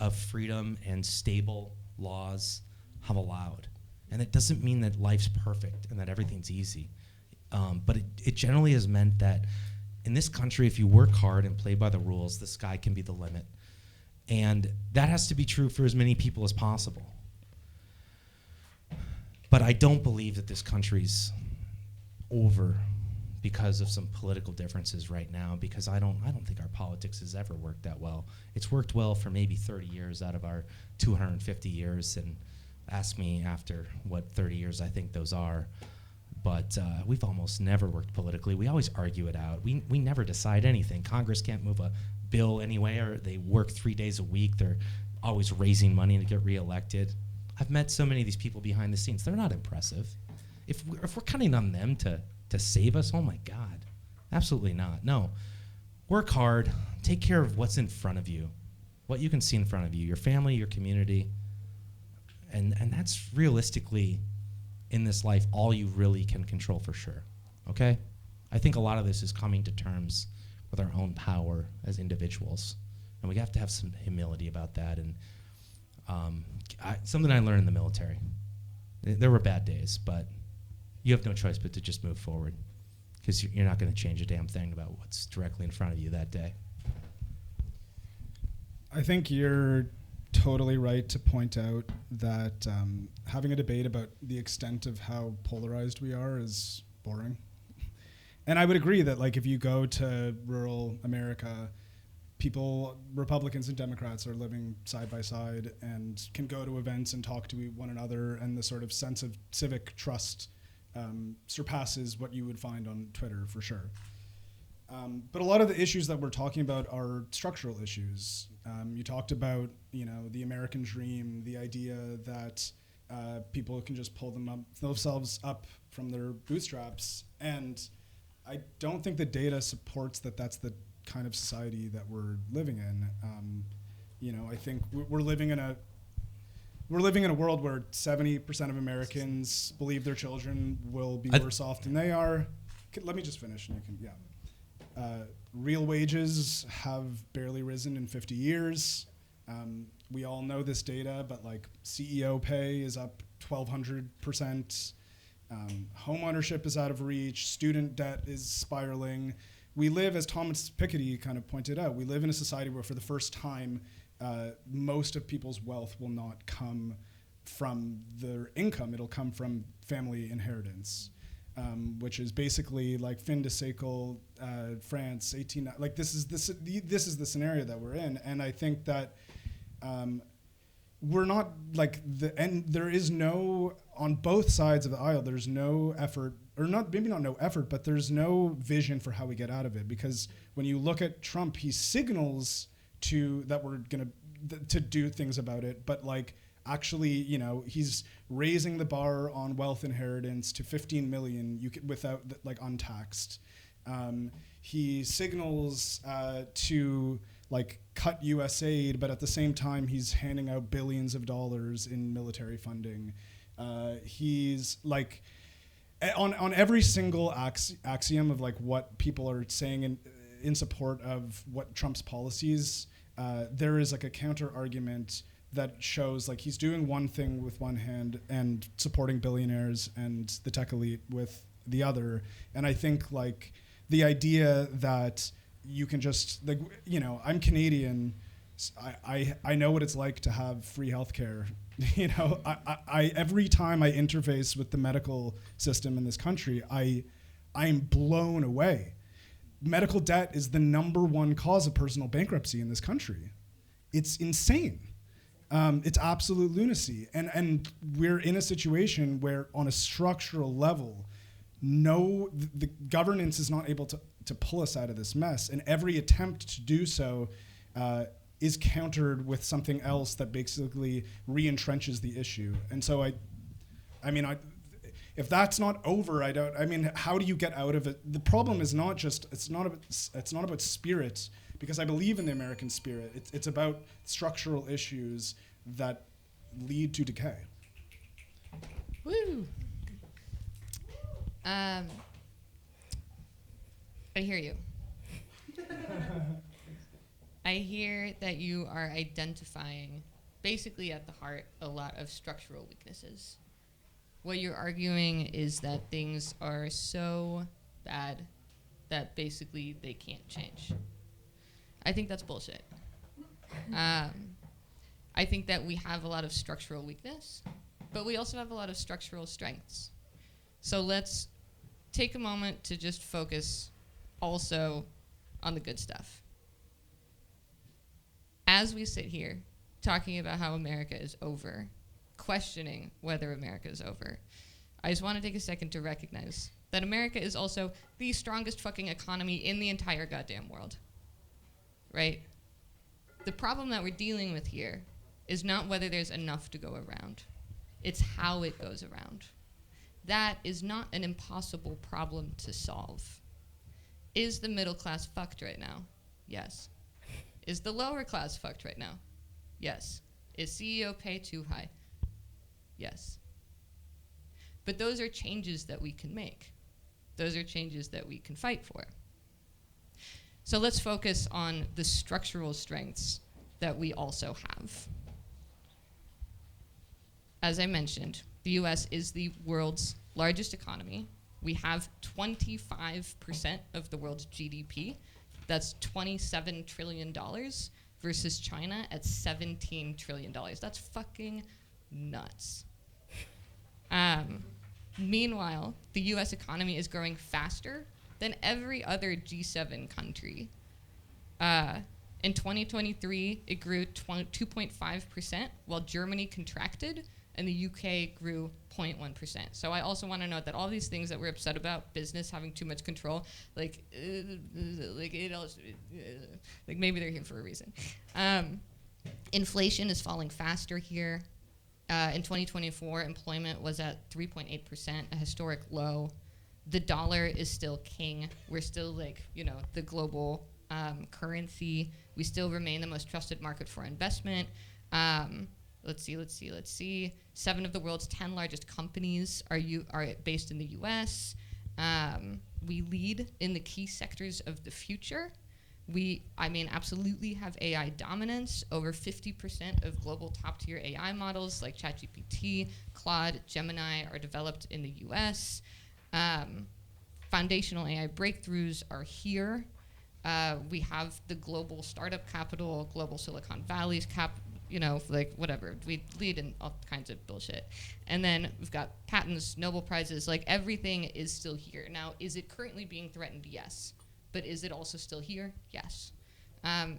of freedom and stable laws have allowed. And it doesn't mean that life's perfect and that everything's easy, but it generally has meant that in this country, if you work hard and play by the rules, the sky can be the limit. And that has to be true for as many people as possible. But I don't believe that this country's over because of some political differences right now, because I don't think our politics has ever worked that well. It's worked well for maybe 30 years out of our 250 years, and ask me after what 30 years I think those are. But we've almost never worked politically. We always argue it out. We never decide anything. Congress can't move a bill anyway, or they work 3 days a week. They're always raising money to get reelected. I've met so many of these people behind the scenes. They're not impressive. If we're counting on them to to save us? Oh my God. Absolutely not. No. Work hard. Take care of what's in front of you, what you can see in front of you, your family, your community. And that's realistically, in this life, all you really can control for sure. Okay? I think a lot of this is coming to terms with our own power as individuals. And we have to have some humility about that. And something I learned in the military. There were bad days, but you have no choice but to just move forward, because you're not going to change a damn thing about what's directly in front of you that day.
I think you're totally right to point out that having a debate about the extent of how polarized we are is boring. And I would agree that, like, if you go to rural America, people, Republicans and Democrats, are living side by side and can go to events and talk to one another, and the sort of sense of civic trust surpasses what you would find on Twitter, for sure. But a lot of the issues that we're talking about are structural issues. You talked about, the American dream, the idea that people can just pull themselves up from their bootstraps, and I don't think the data supports that that's the kind of society that we're living in. I think we're living in a world where 70% of Americans believe their children will be worse off than they are. Let me just finish, and you can, real wages have barely risen in 50 years. We all know this data, but like CEO pay is up 1,200%. Home ownership is out of reach. Student debt is spiraling. We live, as Thomas Piketty kind of pointed out, we live in a society where for the first time, most of people's wealth will not come from their income. It'll come from family inheritance, which is basically like fin de siècle, France, 18. Like this is the scenario that we're in, and I think that we're not like and there is no, on both sides of the aisle, there's no effort, or not, maybe not no effort, but there's no vision for how we get out of it. Because when you look at Trump, he signals that we're gonna to do things about it, but like actually, he's raising the bar on wealth inheritance to 15 million without like untaxed. He signals to like cut U.S. aid, but at the same time he's handing out billions of dollars in military funding. He's like on every single axiom of like what people are saying in support of what Trump's policies, there is like a counter argument that shows like he's doing one thing with one hand and supporting billionaires and the tech elite with the other. And I think like the idea that you can just like, I'm Canadian, I know what it's like to have free healthcare. I every time I interface with the medical system in this country, I'm blown away. Medical debt is the #1 cause of personal bankruptcy in this country. It's insane. It's absolute lunacy. And we're in a situation where on a structural level, the governance is not able to pull us out of this mess. And every attempt to do so is countered with something else that basically re-entrenches the issue. And so if that's not over, how do you get out of it? The problem is it's not about spirit, because I believe in the American spirit. It's about structural issues that lead to decay.
Woo! I hear you. I hear that you are identifying, basically at the heart, a lot of structural weaknesses. What you're arguing is that things are so bad that basically they can't change. I think that's bullshit. I think that we have a lot of structural weakness, but we also have a lot of structural strengths. So let's take a moment to just focus also on the good stuff. As we sit here talking about how America is over, questioning whether America is over, I just want to take a second to recognize that America is also the strongest fucking economy in the entire goddamn world. Right? The problem that we're dealing with here is not whether there's enough to go around. It's how it goes around. that is not an impossible problem to solve. Is the middle class fucked right now? Yes. Is the lower class fucked right now? Yes. Is CEO pay too high? Yes. But those are changes that we can make. Those are changes that we can fight for. So let's focus on the structural strengths that we also have. As I mentioned, the US is the world's largest economy. We have 25% of the world's GDP. That's $27 trillion versus China at $17 trillion. That's fucking nuts. Meanwhile, the US economy is growing faster than every other G7 country. In 2023, it grew 2.5%, while Germany contracted, and the UK grew 0.1%. So I also want to note that all these things that we're upset about, business having too much control, like maybe they're here for a reason. Inflation is falling faster here. In 2024, employment was at 3.8%, a historic low. The dollar is still king. We're still the global currency. We still remain the most trusted market for investment. Let's see. 7 of the world's 10 largest companies are based in the US. We lead in the key sectors of the future. We absolutely have AI dominance. Over 50% of global top-tier AI models like ChatGPT, Claude, Gemini are developed in the US. Foundational AI breakthroughs are here. We have the global startup capital, global Silicon Valley's whatever. We lead in all kinds of bullshit. And then we've got patents, Nobel Prizes, everything is still here. Now, is it currently being threatened? Yes. But is it also still here? Yes.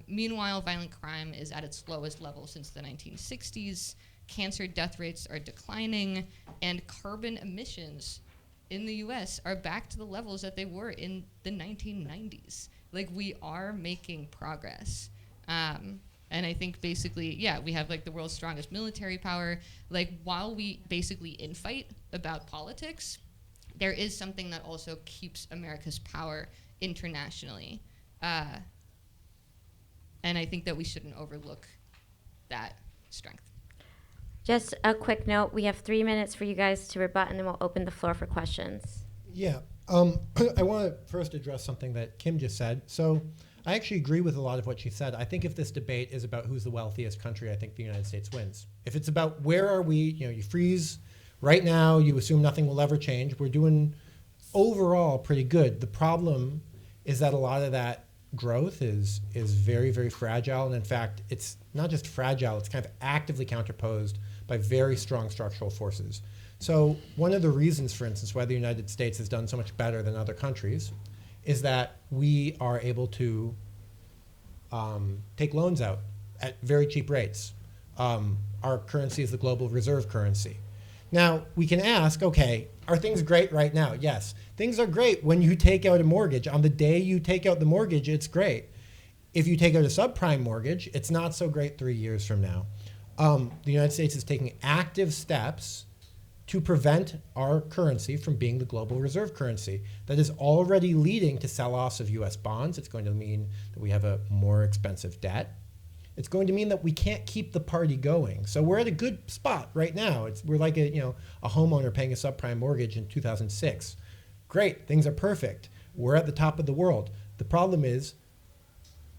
Meanwhile, violent crime is at its lowest level since the 1960s. Cancer death rates are declining, and carbon emissions in the US are back to the levels that they were in the 1990s. We are making progress. And I think basically, we have the world's strongest military power. While we basically infight about politics, there is something that also keeps America's power internationally. And I think that we shouldn't overlook that strength.
Just a quick note, we have 3 minutes for you guys to rebut, and then we'll open the floor for questions.
Yeah. I want to first address something that Kim just said. So I actually agree with a lot of what she said. I think if this debate is about who's the wealthiest country, I think the United States wins. If it's about where are we, you freeze right now, you assume nothing will ever change. We're doing overall pretty good. The problem is that a lot of that growth is very, very fragile. And in fact, it's not just fragile, it's kind of actively counterposed by very strong structural forces. So one of the reasons, for instance, why the United States has done so much better than other countries is that we are able to take loans out at very cheap rates. Our currency is the global reserve currency. Now, we can ask, okay, are things great right now? Yes. Things are great when you take out a mortgage. On the day you take out the mortgage, it's great. If you take out a subprime mortgage, it's not so great 3 years from now. The United States is taking active steps to prevent our currency from being the global reserve currency. That is already leading to sell-offs of US bonds. It's going to mean that we have a more expensive debt. It's going to mean that we can't keep the party going. So we're at a good spot right now. We're like a homeowner paying a subprime mortgage in 2006. Great, things are perfect. We're at the top of the world. The problem is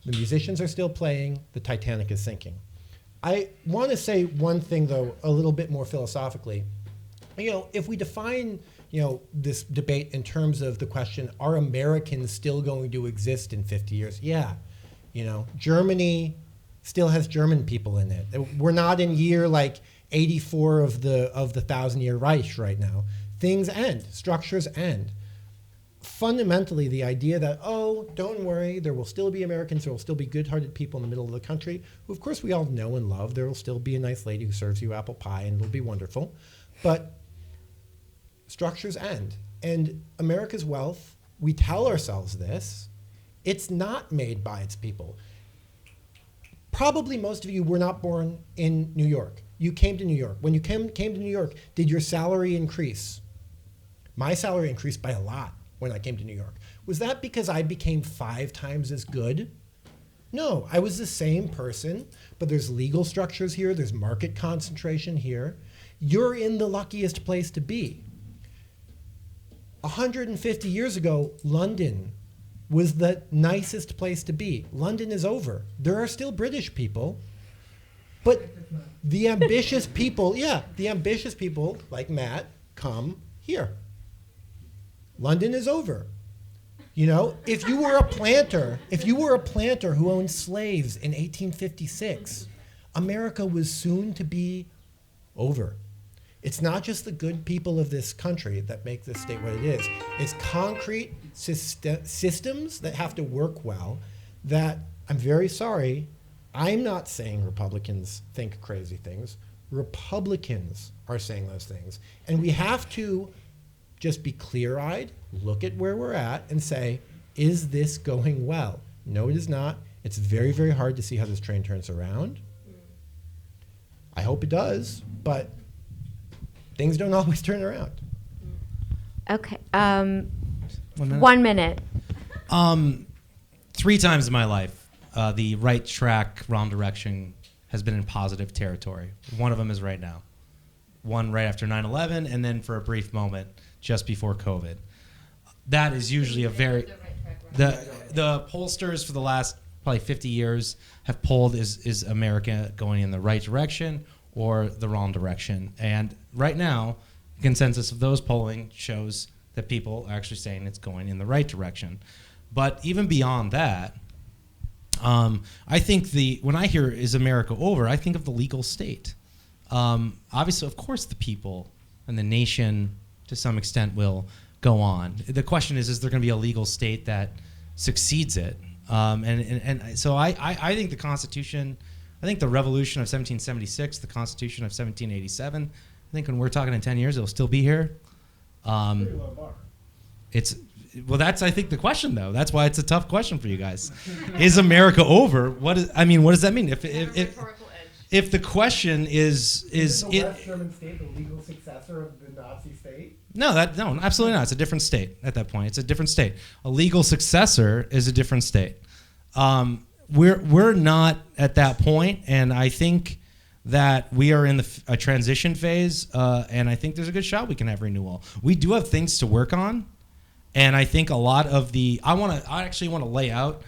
the musicians are still playing, the Titanic is sinking. I want to say one thing, though, a little bit more philosophically. If we define, this debate in terms of the question, are Americans still going to exist in 50 years? Yeah. Germany still has German people in it. We're not in year 84 of the 1,000-year Reich right now. Things end, structures end. Fundamentally, the idea that, don't worry, there will still be Americans, there will still be good-hearted people in the middle of the country, who of course we all know and love. There will still be a nice lady who serves you apple pie and it'll be wonderful. But structures end. And America's wealth, we tell ourselves this, it's not made by its people. Probably most of you were not born in New York. You came to New York. When you came to New York, did your salary increase? My salary increased by a lot when I came to New York. Was that because I became 5 times as good? No, I was the same person, but there's legal structures here, there's market concentration here. You're in the luckiest place to be. 150 years ago, London was the nicest place to be. London is over. There are still British people, but the ambitious people, the ambitious people like Matt come here. London is over. You know, if you were a planter who owned slaves in 1856, America was soon to be over. It's not just the good people of this country that make this state what it is. It's concrete systems that have to work well that, I'm very sorry, I'm not saying Republicans think crazy things. Republicans are saying those things. And we have to just be clear-eyed, look at where we're at, and say, is this going well? No, it is not. It's very, very hard to see how this train turns around. I hope it does, but things don't always turn around.
Okay.
1 minute?
1 minute.
3 times in my life, the right track, wrong direction has been in positive territory. One of them is right now. One right after 9/11, and then for a brief moment just before COVID. That is usually a very... The pollsters for the last probably 50 years have polled is America going in the right direction or the wrong direction. And right now, the consensus of those polling shows that people are actually saying it's going in the right direction. But even beyond that, I think when I hear is America over, I think of the legal state. Obviously, of course, the people and the nation to some extent will go on. The question is there going to be a legal state that succeeds it? And so I think the Constitution, I think the Revolution of 1776, the Constitution of 1787, I think when we're talking in 10 years, it'll still be here.
Pretty low bar.
That's I think the question though. That's why it's a tough question for you guys. Is America over? What does that mean? If the question is
the West German state the legal successor of the Nazi state?
No, absolutely not. It's a different state at that point. It's a different state. A legal successor is a different state. We're not at that point, and I think that we are in a transition phase, and I think there's a good shot we can have renewal. We do have things to work on, and I think a lot of I actually want to lay out.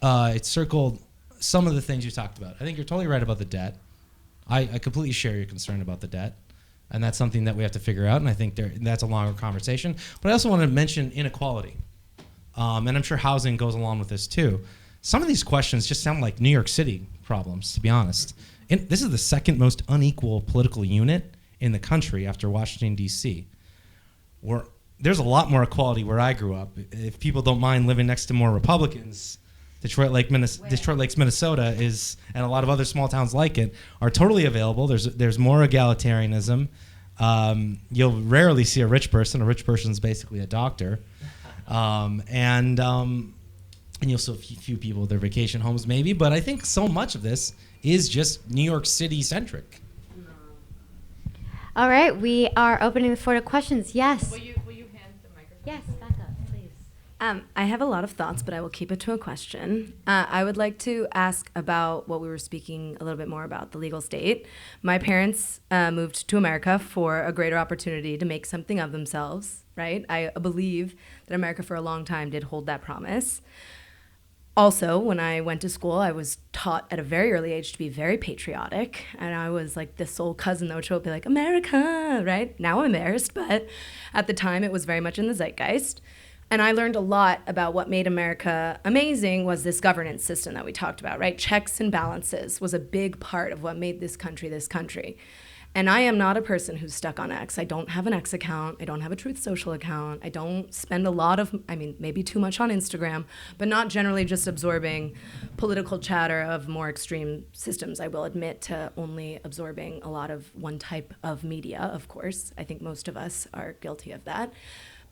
It's circled some of the things you talked about. I think you're totally right about the debt. I completely share your concern about the debt. And that's something that we have to figure out, and I think that's a longer conversation. But I also want to mention inequality. And I'm sure housing goes along with this too. Some of these questions just sound like New York City problems, to be honest. And this is the second most unequal political unit in the country after Washington, D.C. There's a lot more equality where I grew up. If people don't mind living next to more Republicans, Detroit Lakes, Minnesota and a lot of other small towns like it are totally available. There's more egalitarianism. You'll rarely see a rich person. A rich person's basically a doctor. And you'll see a few people with their vacation homes maybe, but I think so much of this is just New York City centric.
All right, we are opening the floor to questions. Yes.
Will you hand the microphone?
Yes, back up, please.
I have a lot of thoughts, but I will keep it to a question. I would like to ask about what we were speaking a little bit more about, the legal state. My parents moved to America for a greater opportunity to make something of themselves, right? I believe that America for a long time did hold that promise. Also, when I went to school, I was taught at a very early age to be very patriotic. And I was like this old cousin that would show up and be like, America, right? Now I'm embarrassed, but at the time it was very much in the zeitgeist. And I learned a lot about what made America amazing was this governance system that we talked about, right? Checks and balances was a big part of what made this country this country. And I am not a person who's stuck on X. I don't have an X account. I don't have a Truth Social account. I don't spend a lot of, maybe too much on Instagram, but not generally just absorbing political chatter of more extreme systems. I will admit to only absorbing a lot of one type of media, of course. I think most of us are guilty of that.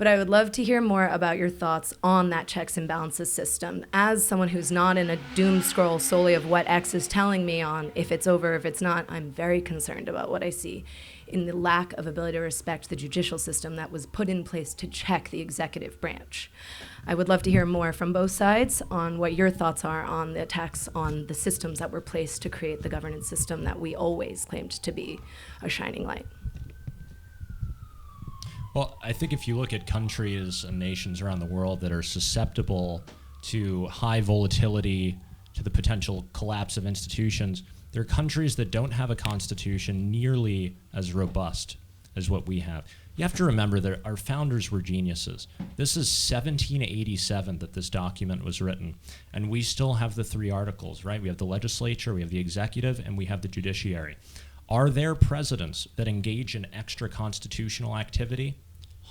But I would love to hear more about your thoughts on that checks and balances system. As someone who's not in a doom scroll solely of what X is telling me on if it's over, if it's not, I'm very concerned about what I see in the lack of ability to respect the judicial system that was put in place to check the executive branch. I would love to hear more from both sides on what your thoughts are on the attacks on the systems that were placed to create the governance system that we always claimed to be a shining light.
Well, I think if you look at countries and nations around the world that are susceptible to high volatility, to the potential collapse of institutions, there are countries that don't have a constitution nearly as robust as what we have. You have to remember that our founders were geniuses. This is 1787 that this document was written, and we still have the 3 articles, right? We have the legislature, we have the executive, and we have the judiciary. Are there presidents that engage in extra constitutional activity?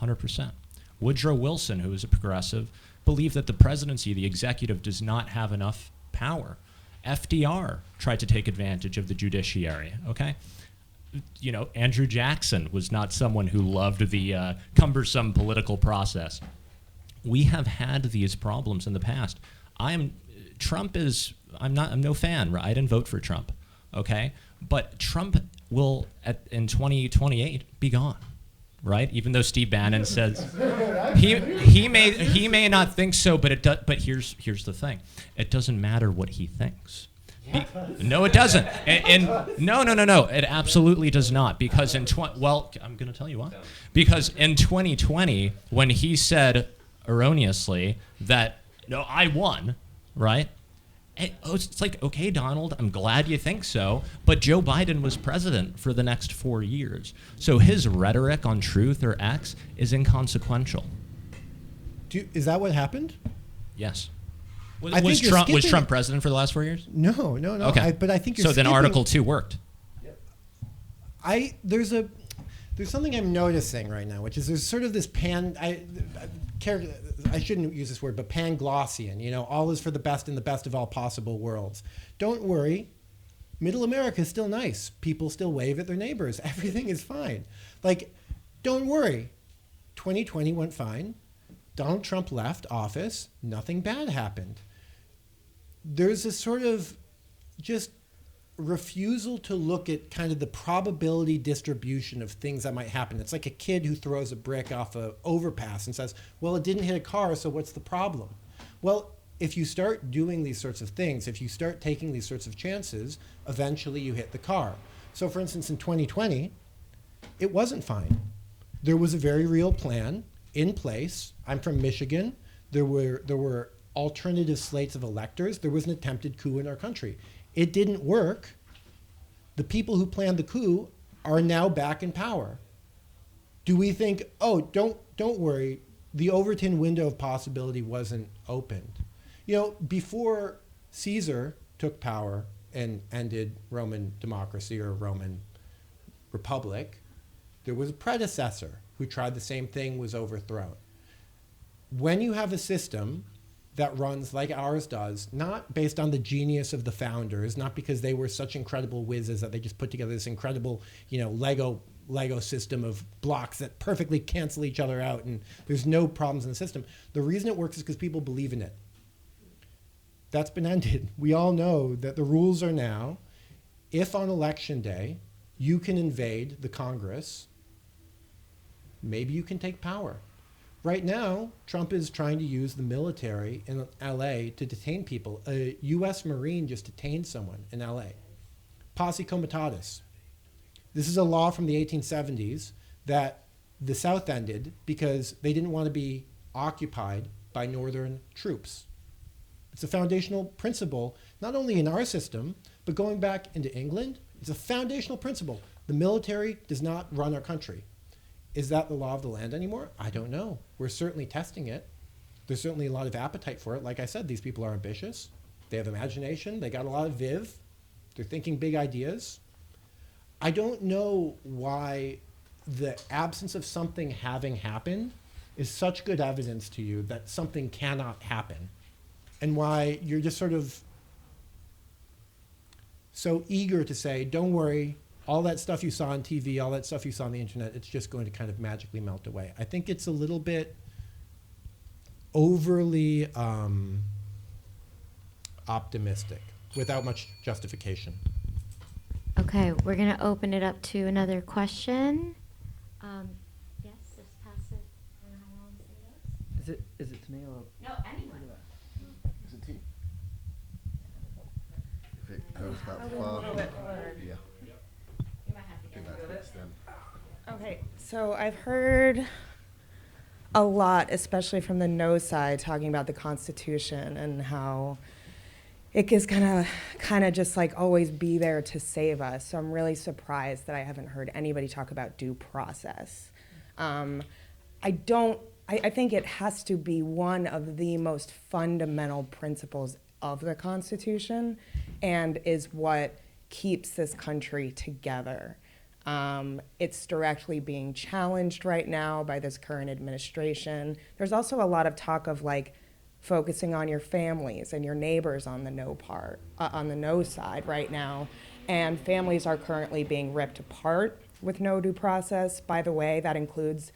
100%. Woodrow Wilson, who is a progressive, believed that the presidency, the executive, does not have enough power. FDR tried to take advantage of the judiciary, okay? You know, Andrew Jackson was not someone who loved the cumbersome political process. We have had these problems in the past. I'm no fan, right? I didn't vote for Trump, okay? But Trump will, in 2028, be gone, right? Even though Steve Bannon says he may not think so, but here's the thing: it doesn't matter what he thinks. No, it doesn't. No. It absolutely does not. Because I'm going to tell you why. Because in 2020, when he said erroneously that no, I won, right? It's like, okay, Donald, I'm glad you think so, but Joe Biden was president for the next 4 years. So his rhetoric on truth or X is inconsequential.
Is that what happened?
Yes.
I
Was
think you're
Trump president for the last 4 years?
No.
Okay.
But I think you're
so then Article 2 worked.
There's something I'm noticing right now, which is there's sort of this I shouldn't use this word, but Panglossian, all is for the best in the best of all possible worlds. Don't worry. Middle America is still nice. People still wave at their neighbors. Everything is fine. Like, don't worry. 2020 went fine. Donald Trump left office. Nothing bad happened. There's a sort of just refusal to look at kind of the probability distribution of things that might happen. It's like a kid who throws a brick off an overpass and says, well, it didn't hit a car, so what's the problem? Well, if you start doing these sorts of things, if you start taking these sorts of chances, eventually you hit the car. So for instance, in 2020, it wasn't fine. There was a very real plan in place. I'm from Michigan. There were alternative slates of electors. There was an attempted coup in our country. It didn't work. The people who planned the coup are now back in power. Do we think, oh, don't worry, the Overton window of possibility wasn't opened? Before Caesar took power and ended Roman democracy or Roman Republic, there was a predecessor who tried the same thing, was overthrown. When you have a system that runs like ours does, not based on the genius of the founders, not because they were such incredible whizzes that they just put together this incredible, Lego system of blocks that perfectly cancel each other out and there's no problems in the system. The reason it works is because people believe in it. That's been ended. We all know that the rules are now, if on election day you can invade the Congress, maybe you can take power. Right now, Trump is trying to use the military in LA to detain people. A US Marine just detained someone in LA. Posse comitatus. This is a law from the 1870s that the South ended because they didn't want to be occupied by Northern troops. It's a foundational principle, not only in our system, but going back into England, it's a foundational principle. The military does not run our country. Is that the law of the land anymore? I don't know. We're certainly testing it. There's certainly a lot of appetite for it. Like I said, these people are ambitious. They have imagination. They got a lot of viv. They're thinking big ideas. I don't know why the absence of something having happened is such good evidence to you that something cannot happen, and why you're just sort of so eager to say, don't worry, all that stuff you saw on TV, all that stuff you saw on the internet, it's just going to kind of magically melt away. I think it's a little bit overly optimistic without much justification.
Okay, we're going to open it up to another question. Yes, just pass it. I don't know how long it is.
Is it to me or?
No, anyone.
Is it tea? If it goes that far, yeah.
You might have to
I think that fits them.
Okay, so I've heard a lot, especially from the no side, talking about the Constitution and how it is gonna kind of just like always be there to save us. So I'm really surprised that I haven't heard anybody talk about due process. I think it has to be one of the most fundamental principles of the Constitution and is what keeps this country together. It's directly being challenged right now by this current administration. There's also a lot of talk of like focusing on your families and your neighbors on the no side right now. And families are currently being ripped apart with no due process. By the way, that includes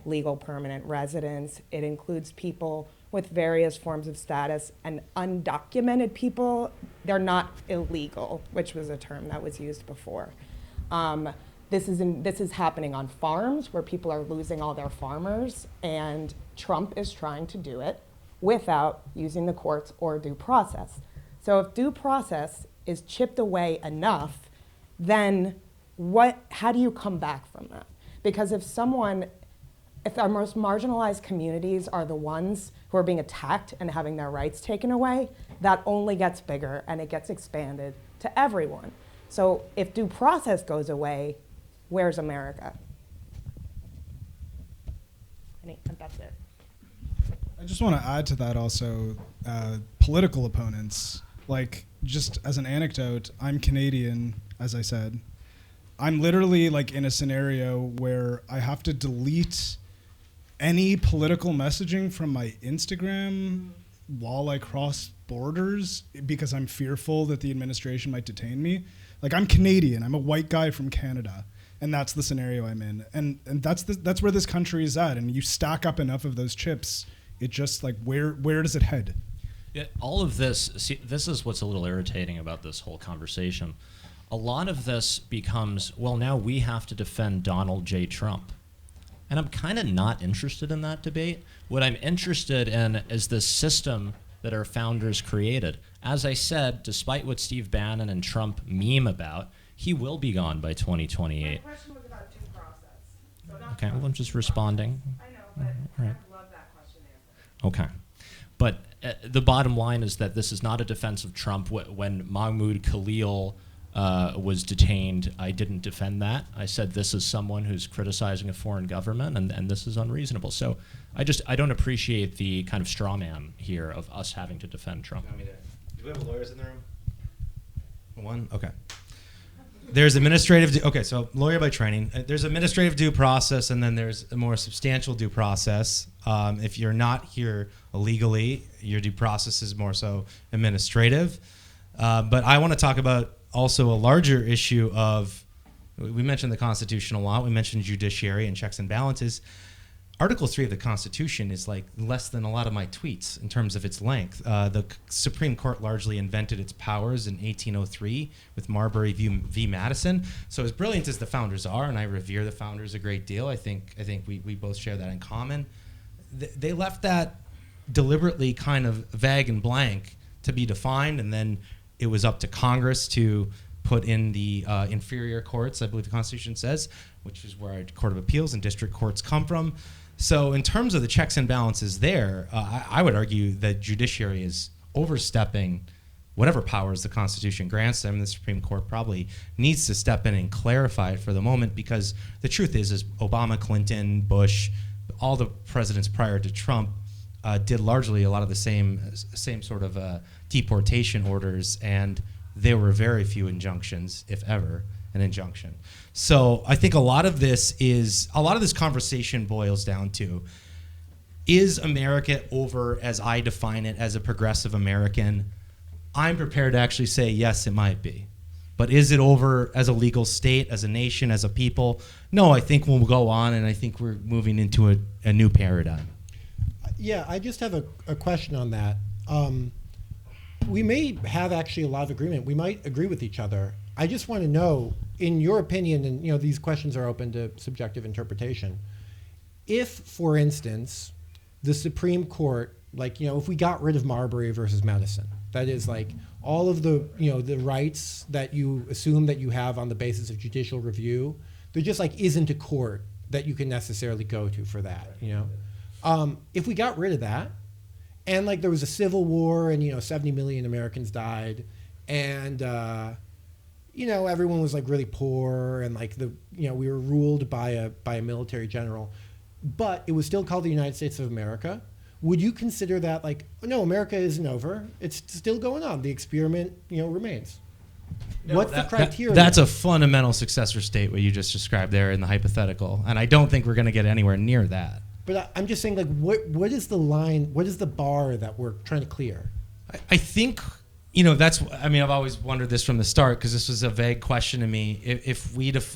legal permanent residents. It includes people with various forms of status and undocumented people. They're not illegal, which was a term that was used before. This is happening on farms where people are losing all their farmers, and Trump is trying to do it without using the courts or due process. So if due process is chipped away enough, then how do you come back from that? Because if our most marginalized communities are the ones who are being attacked and having their rights taken away, that only gets bigger and it gets expanded to everyone. So if due process goes away, where's America? And that's it.
I just want to add to that also, political opponents. Like, just as an anecdote, I'm Canadian, as I said. I'm literally like in a scenario where I have to delete any political messaging from my Instagram while I cross borders because I'm fearful that the administration might detain me. Like, I'm Canadian, I'm a white guy from Canada, and that's the scenario I'm in. And that's where this country is at, and you stack up enough of those chips, it just like, where does it head?
Yeah, all of this, see, this is what's a little irritating about this whole conversation. A lot of this becomes, well, now we have to defend Donald J. Trump. And I'm kind of not interested in that debate. What I'm interested in is the system that our founders created. As I said, despite what Steve Bannon and Trump meme about, he will be gone by 2028.
My question was about due process. So not
Okay, well, I'm just responding.
I know, but
All right.
I'd love that question answered.
Okay. But the bottom line is that this is not a defense of Trump. When Mahmoud Khalil was detained, I didn't defend that. I said this is someone who's criticizing a foreign government, and this is unreasonable. So I don't appreciate the kind of straw man here of us having to defend Trump.
Do we have lawyers in the room? One? Okay. There's administrative, okay, so lawyer by training. There's administrative due process, and then there's a more substantial due process. If you're not here illegally, your due process is more so administrative. But I want to talk about also a larger issue of, we mentioned the Constitution a lot, we mentioned judiciary and checks and balances. Article 3 of the Constitution is like less than a lot of my tweets in terms of its length. The Supreme Court largely invented its powers in 1803 with Marbury v. Madison. So as brilliant as the founders are, and I revere the founders a great deal, I think we both share that in common, they left that deliberately kind of vague and blank to be defined, and then it was up to Congress to put in the inferior courts, I believe the Constitution says, which is where our Court of Appeals and district courts come from. So in terms of the checks and balances there, I would argue that judiciary is overstepping whatever powers the Constitution grants them. The Supreme Court probably needs to step in and clarify it for the moment, because the truth is Obama, Clinton, Bush, all the presidents prior to Trump did largely a lot of the same sort of deportation orders, and there were very few injunctions, if ever an injunction. So I think a lot of this conversation boils down to, is America over as I define it as a progressive American? I'm prepared to actually say yes, it might be. But is it over as a legal state, as a nation, as a people? No, I think we'll go on, and I think we're moving into a new paradigm.
Yeah, I just have a question on that. We may have actually a lot of agreement. We might agree with each other. I just want to know, in your opinion, and these questions are open to subjective interpretation. If, for instance, the Supreme Court, if we got rid of Marbury versus Madison, that is all of the, the rights that you assume that you have on the basis of judicial review, there just isn't a court that you can necessarily go to for that, If we got rid of that, and there was a civil war, and 70 million Americans died, and everyone was really poor, and we were ruled by a military general, but it was still called the United States of America. Would you consider that no, America isn't over? It's still going on. The experiment, remains.
No,
What's the criteria?
That's a fundamental successor state, what you just described there in the hypothetical, and I don't think we're going to get anywhere near that.
But I'm just saying, what is the line? What is the bar that we're trying to clear?
I think, I've always wondered this from the start, because this was a vague question to me.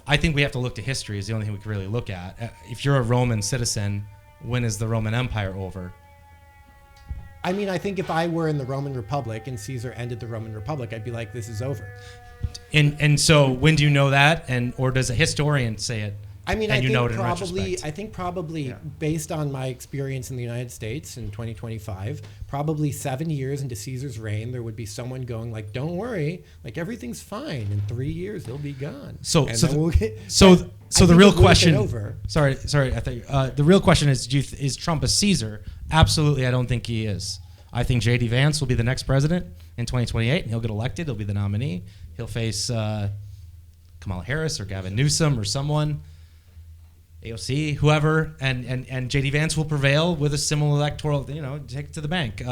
I think we have to look to history is the only thing we can really look at. If you're a Roman citizen, when is the Roman Empire over?
I think if I were in the Roman Republic and Caesar ended the Roman Republic, I'd be like, this is over.
And so when do you know that? Or does a historian say it?
I
retrospect?
think probably based on my experience in the United States in 2025, probably 7 years into Caesar's reign, there would be someone going don't worry, everything's fine. In 3 years, they'll be gone.
The real question. Sorry. I thought the real question is Trump a Caesar? Absolutely, I don't think he is. I think J.D. Vance will be the next president in 2028, and he'll get elected. He'll be the nominee. He'll face Kamala Harris or Gavin Newsom or someone. AOC, whoever, and J.D. Vance will prevail with a similar electoral, take it to the bank.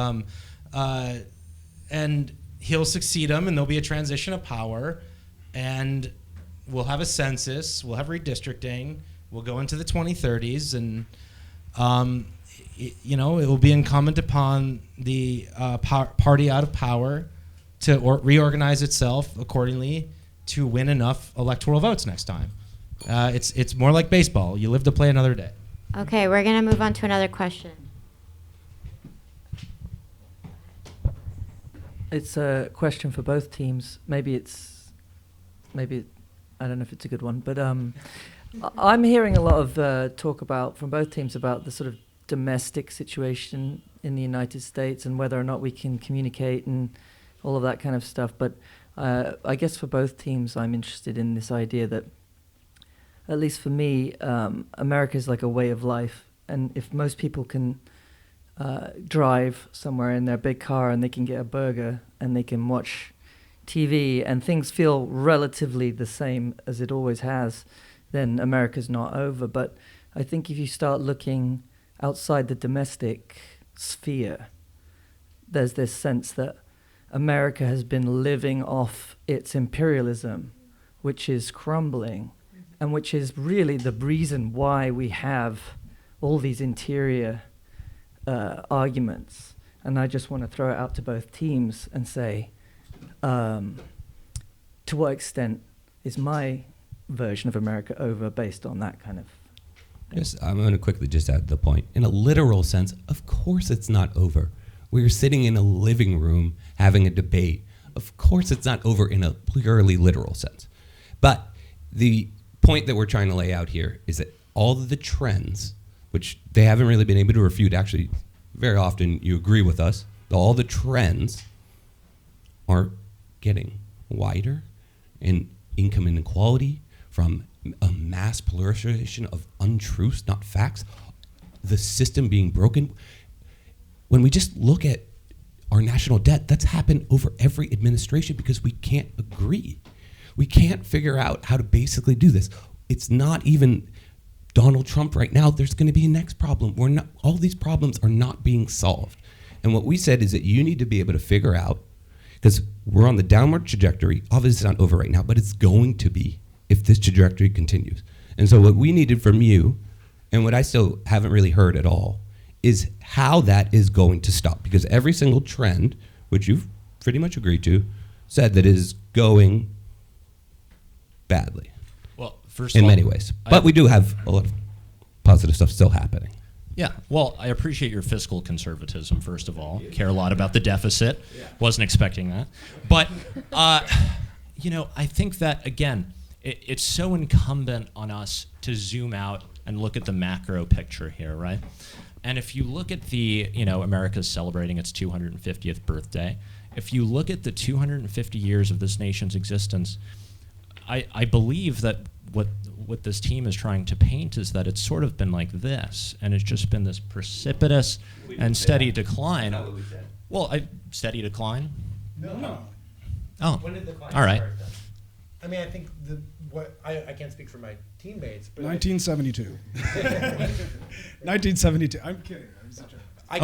And he'll succeed him, and there'll be a transition of power, and we'll have a census, we'll have redistricting, we'll go into the 2030s, and it will be incumbent upon the party out of power to reorganize itself accordingly to win enough electoral votes next time. It's more like baseball. You live to play another day.
Okay, we're going to move on to another question.
It's a question for both teams. Maybe I don't know if it's a good one, but I'm hearing a lot of talk from both teams about the sort of domestic situation in the United States and whether or not we can communicate and all of that kind of stuff. But I guess for both teams, I'm interested in this idea that, at least for me, America is like a way of life. And if most people can drive somewhere in their big car and they can get a burger and they can watch TV and things feel relatively the same as it always has, then America's not over. But I think if you start looking outside the domestic sphere, there's this sense that America has been living off its imperialism, which is crumbling, and which is really the reason why we have all these interior arguments. And I just want to throw it out to both teams and say, to what extent is my version of America over based on that kind of thing?
Yes, I'm going to quickly just add the point. In a literal sense, of course it's not over. We're sitting in a living room having a debate. Of course it's not over in a purely literal sense. But the point that we're trying to lay out here is that all of the trends, which they haven't really been able to refute, actually very often you agree with us, all the trends are getting wider in income inequality, from a mass proliferation of untruths, not facts, the system being broken. When we just look at our national debt, that's happened over every administration because we can't agree. We can't figure out how to basically do this. It's not even Donald Trump right now. There's going to be a next problem. All these problems are not being solved. And what we said is that you need to be able to figure out, because we're on the downward trajectory. Obviously it's not over right now, but it's going to be if this trajectory continues. And so what we needed from you, and what I still haven't really heard at all, is how that is going to stop. Because every single trend, which you've pretty much agreed to, said that is going badly
Well, first
in
of all,
many ways. But we do have a lot of positive stuff still happening.
Yeah, well, I appreciate your fiscal conservatism, first of all. Care a lot about the deficit. Wasn't expecting that. But, I think that, again, it's so incumbent on us to zoom out and look at the macro picture here, right? And if you look at America's celebrating its 250th birthday, if you look at the 250 years of this nation's existence, I believe that what this team is trying to paint is that it's sort of been like this, and it's just been this precipitous and steady decline. Well, steady decline?
No.
Oh,
When did the decline
all right.
start, then? I mean, I think I can't speak for my teammates, but
1972. 1972. I'm kidding. I was a joke.
I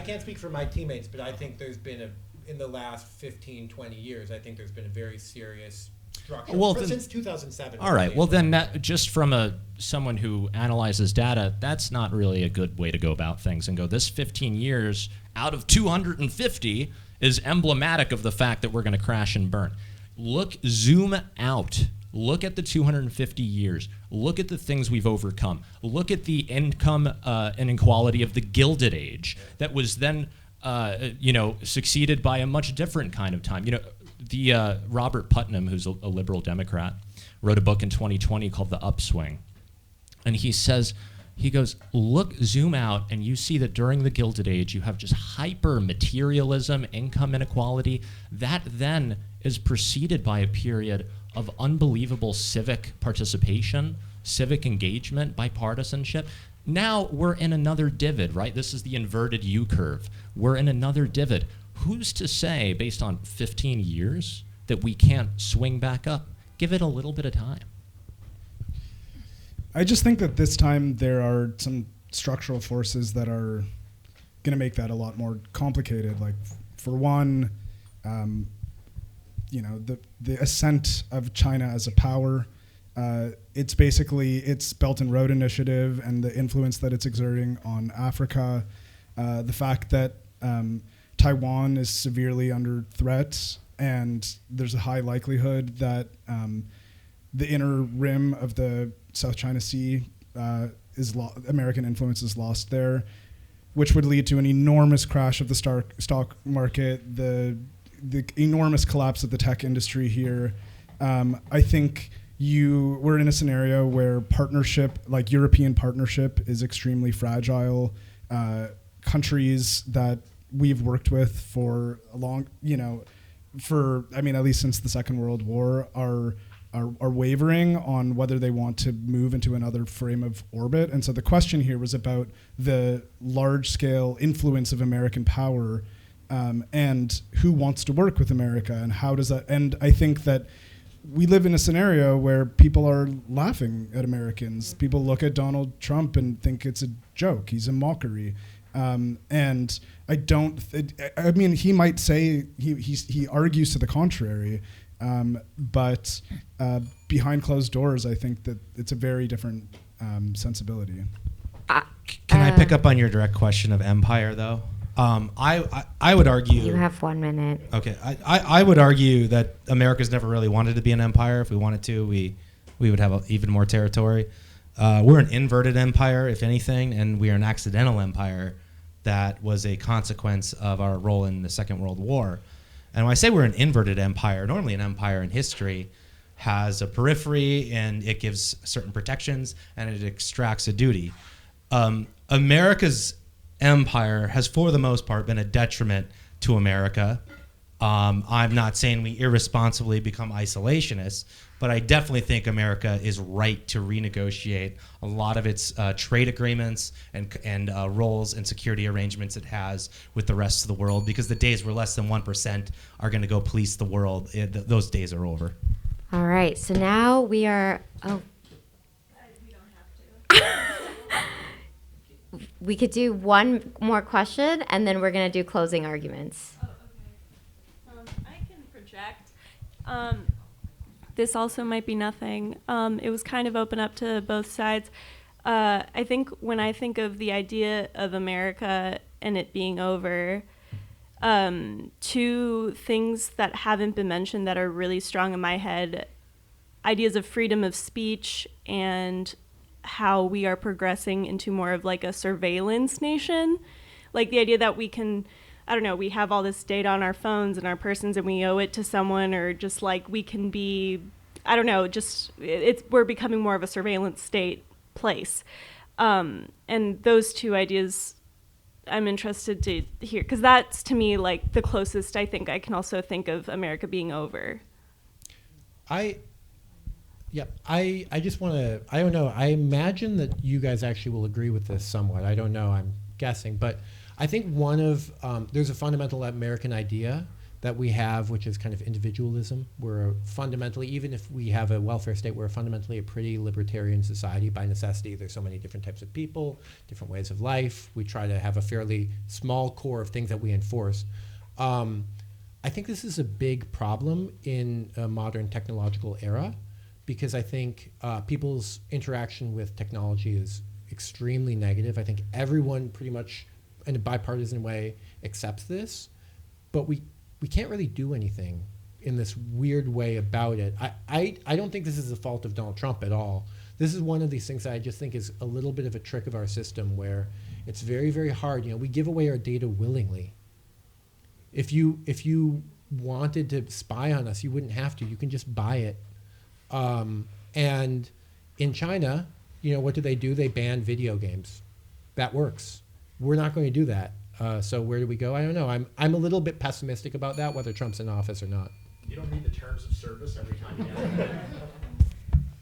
can't speak for my teammates, but I think there's been in the last 15, 20 years, I think there's been a very serious structure. Since 2007.
All right. Well, then, just from someone who analyzes data, that's not really a good way to go about things and go, this 15 years out of 250 is emblematic of the fact that we're going to crash and burn. Zoom out. Look at the 250 years. Look at the things we've overcome. Look at the income inequality of the Gilded Age that was then, succeeded by a much different kind of time. The Robert Putnam, who's a liberal Democrat, wrote a book in 2020 called The Upswing. And he goes, zoom out, and you see that during the Gilded Age, you have just hyper-materialism, income inequality. That then is preceded by a period of unbelievable civic participation, civic engagement, bipartisanship. Now we're in another divot, right? This is the inverted U curve. We're in another divot. Who's to say, based on 15 years, that we can't swing back up? Give it a little bit of time.
I just think that this time there are some structural forces that are going to make that a lot more complicated. Like, for one, the ascent of China as a power. It's basically its Belt and Road Initiative and the influence that it's exerting on Africa. The fact that Taiwan is severely under threat, and there's a high likelihood that the inner rim of the South China Sea American influence is lost there, which would lead to an enormous crash of the stock market, the enormous collapse of the tech industry here. I think we're in a scenario where partnership, like European partnership, is extremely fragile. Countries that we've worked with for a long, at least since the Second World War, are wavering on whether they want to move into another frame of orbit. And so the question here was about the large-scale influence of American power, and who wants to work with America, and how does that. And I think that we live in a scenario where people are laughing at Americans. People look at Donald Trump and think it's a joke. He's a mockery. And I don't. He might say he argues to the contrary, but behind closed doors, I think that it's a very different sensibility.
Can I pick up on your direct question of empire, though? I would argue.
You have 1 minute.
Okay, I would argue that America's never really wanted to be an empire. If we wanted to, we would have even more territory. We're an inverted empire, if anything, and we are an accidental empire that was a consequence of our role in the Second World War. And when I say we're an inverted empire, normally an empire in history has a periphery and it gives certain protections and it extracts a duty. America's empire has, for the most part, been a detriment to America. I'm not saying we irresponsibly become isolationists, but I definitely think America is right to renegotiate a lot of its trade agreements and roles and security arrangements it has with the rest of the world, because the days where less than 1% are going to go police the world, those days are over.
All right, so now we are. Oh. We could do one more question, and then we're going to do closing arguments.
Oh, okay. I can project. This also might be nothing. It was kind of open up to both sides. I think when I think of the idea of America and it being over, two things that haven't been mentioned that are really strong in my head ideas of freedom of speech and how we are progressing into more of like a surveillance nation. Like the idea that we can, I don't know, we have all this data on our phones and our persons and we owe it to someone, or just like we can be, I don't know, just we're becoming more of a surveillance state place. And those two ideas I'm interested to hear, because that's to me like the closest I think I can also think of America being over.
I just want to, I don't know, I imagine that you guys actually will agree with this somewhat. I don't know, I'm guessing. But I think one of, there's a fundamental American idea that we have, which is kind of individualism. We're fundamentally, even if we have a welfare state, we're fundamentally a pretty libertarian society by necessity. There's so many different types of people, different ways of life. We try to have a fairly small core of things that we enforce. I think this is a big problem in a modern technological era, because I think people's interaction with technology is extremely negative. I think everyone pretty much in a bipartisan way accepts this, but we can't really do anything in this weird way about it. I don't think this is the fault of Donald Trump at all. This is one of these things that I just think is a little bit of a trick of our system, where it's very, very hard. You know, we give away our data willingly. If you wanted to spy on us, you wouldn't have to. You can just buy it. And in China, you know, what do? They ban video games. That works. We're not going to do that. So where do we go? I don't know. I'm a little bit pessimistic about that, whether Trump's in office or not.
You don't read the terms of service every time you get it.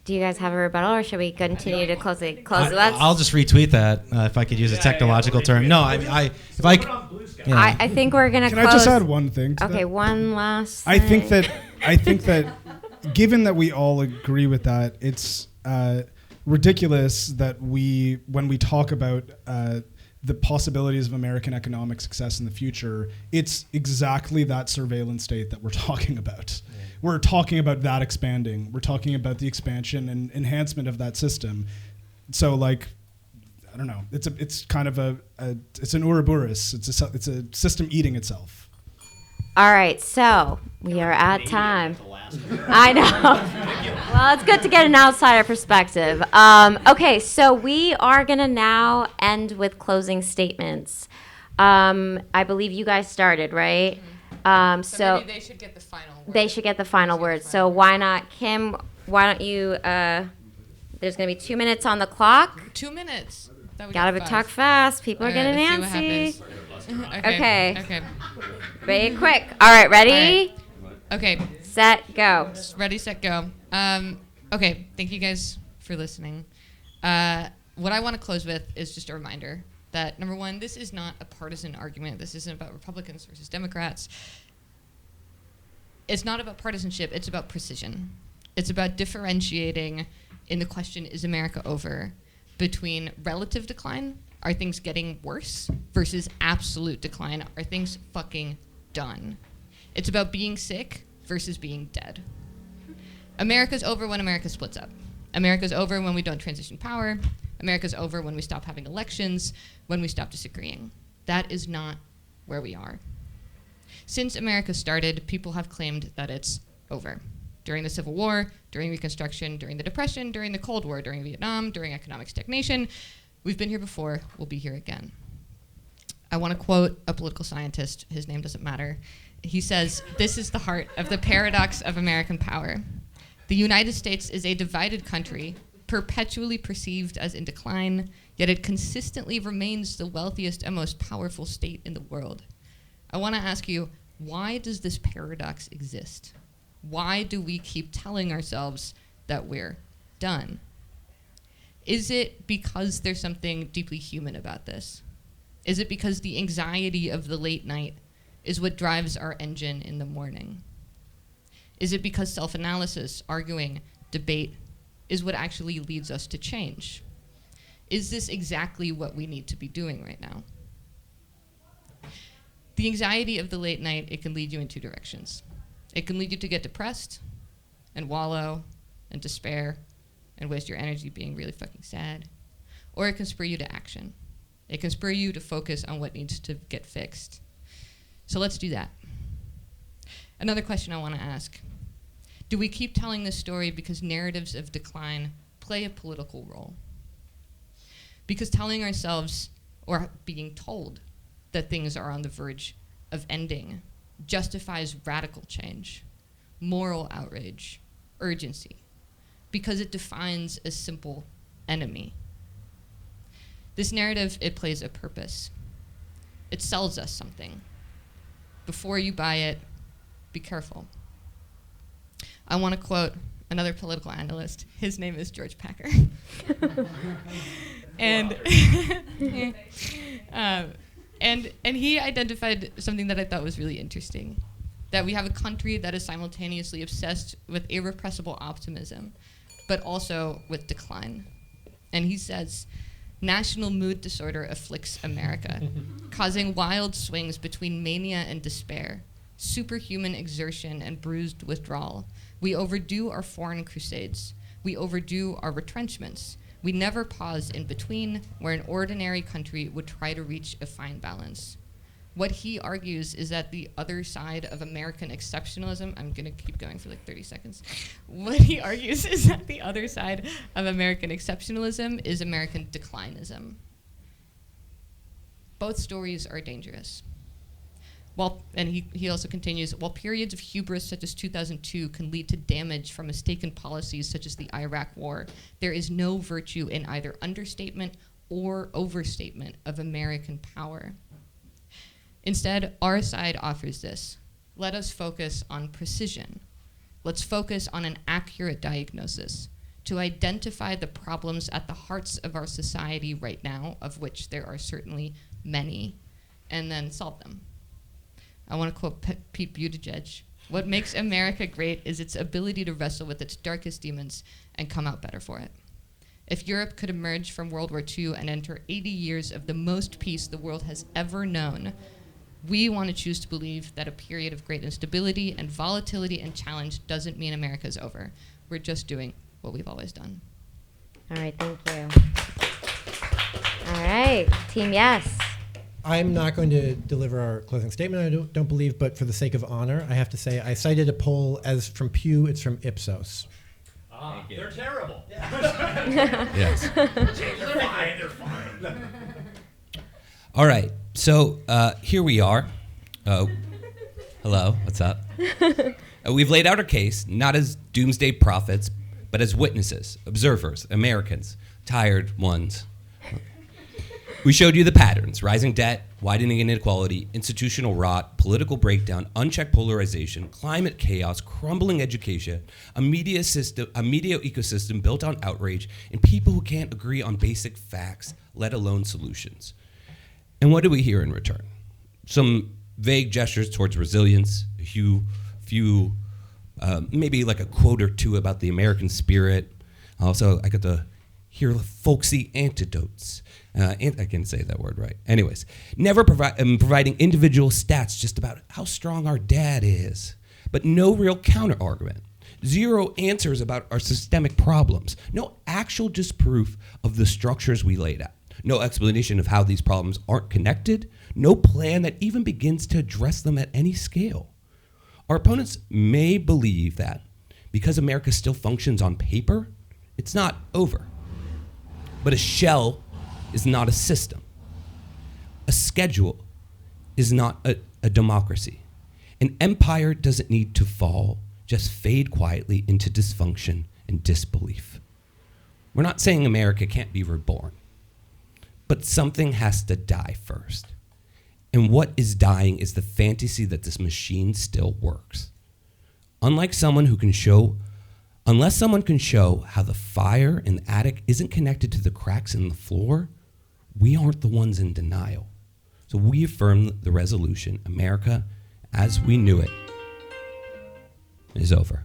Do you guys have a rebuttal, or should we continue to close it?
I'll just retweet that if I could use a technological term. No, I
think we're gonna.
Can I just add one thing? To
okay,
that?
one last.
I think that, given that we all agree with that, it's ridiculous that when we talk about the possibilities of American economic success in the future, it's exactly that surveillance state that we're talking about. Yeah. We're talking about that expanding. We're talking about the expansion and enhancement of that system. So, like, I don't know. It's kind of it's an Ouroboros. It's a system eating itself.
All right, so we are at time. I know. Well, it's good to get an outsider perspective. Okay, so we are going to now end with closing statements. I believe you guys started, right?
So maybe they should get the final word.
They should get the final word. So why not, Kim, why don't you, there's going to be 2 minutes on the clock.
2 minutes.
Gotta talk fast. People are getting antsy. Okay. Very quick. All right, ready?
All right. Okay.
Set, go.
Ready, set, go. Okay, thank you guys for listening. What I want to close with is just a reminder that, number one, this is not a partisan argument. This isn't about Republicans versus Democrats. It's not about partisanship. It's about precision. It's about differentiating in the question, is America over, between relative decline, are things getting worse, versus absolute decline, are things fucking done. It's about being sick versus being dead. America's over when America splits up. America's over when we don't transition power. America's over when we stop having elections, when we stop disagreeing. That is not where we are. Since America started, people have claimed that it's over. During the Civil War, during Reconstruction, during the Depression, during the Cold War, during Vietnam, during economic stagnation. We've been here before, we'll be here again. I want to quote a political scientist, his name doesn't matter. He says, "This is the heart of the paradox of American power. The United States is a divided country, perpetually perceived as in decline, yet it consistently remains the wealthiest and most powerful state in the world." I want to ask you, why does this paradox exist? Why do we keep telling ourselves that we're done? Is it because there's something deeply human about this? Is it because the anxiety of the late night is what drives our engine in the morning? Is it because self-analysis, arguing, debate is what actually leads us to change? Is this exactly what we need to be doing right now? The anxiety of the late night, it can lead you in two directions. It can lead you to get depressed and wallow and despair and waste your energy being really fucking sad. Or it can spur you to action. It can spur you to focus on what needs to get fixed. So let's do that. Another question I want to ask. Do we keep telling this story because narratives of decline play a political role? Because telling ourselves or being told that things are on the verge of ending justifies radical change, moral outrage, urgency, because it defines a simple enemy. This narrative, it plays a purpose. It sells us something. Before you buy it, be careful. I want to quote another political analyst. His name is George Packer. and and he identified something that I thought was really interesting, that we have a country that is simultaneously obsessed with irrepressible optimism, but also with decline. And he says, national mood disorder afflicts America, causing wild swings between mania and despair, superhuman exertion and bruised withdrawal. We overdo our foreign crusades. We overdo our retrenchments. We never pause in between, where an ordinary country would try to reach a fine balance. What he argues is that the other side of American exceptionalism, I'm gonna keep going for like 30 seconds. What he argues is that the other side of American exceptionalism is American declinism. Both stories are dangerous. And he also continues, while periods of hubris such as 2002 can lead to damage from mistaken policies such as the Iraq War, there is no virtue in either understatement or overstatement of American power. Instead, our side offers this. Let us focus on precision. Let's focus on an accurate diagnosis to identify the problems at the hearts of our society right now, of which there are certainly many, and then solve them. I want to quote Pete Buttigieg. What makes America great is its ability to wrestle with its darkest demons and come out better for it. If Europe could emerge from World War II and enter 80 years of the most peace the world has ever known, we want to choose to believe that a period of great instability and volatility and challenge doesn't mean America's over. We're just doing what we've always done.
All right, thank you. All right, Team Yes.
I'm not going to deliver our closing statement, I don't believe, but for the sake of honor, I have to say I cited a poll as from Pew, it's from Ipsos.
They're terrible.
Yes.
They're fine.
All right. So here we are. Hello. What's up? We've laid out our case, not as doomsday prophets, but as witnesses, observers, Americans, tired ones. We showed you the patterns: rising debt, widening inequality, institutional rot, political breakdown, unchecked polarization, climate chaos, crumbling education, a media ecosystem built on outrage, and people who can't agree on basic facts, let alone solutions. And what do we hear in return? Some vague gestures towards resilience, a few maybe like a quote or two about the American spirit. Also, I got to hear folksy antidotes. I can say that word right. Anyways, never providing individual stats just about how strong our dad is, but no real counter argument. Zero answers about our systemic problems. No actual disproof of the structures we laid out. No explanation of how these problems aren't connected. No plan that even begins to address them at any scale. Our opponents may believe that because America still functions on paper, it's not over. But a shell is not a system. A schedule is not a democracy. An empire doesn't need to fall, just fade quietly into dysfunction and disbelief. We're not saying America can't be reborn, but something has to die first. And what is dying is the fantasy that this machine still works. Unless someone can show how the fire in the attic isn't connected to the cracks in the floor, we aren't the ones in denial. So we affirm the resolution: America, as we knew it, is over.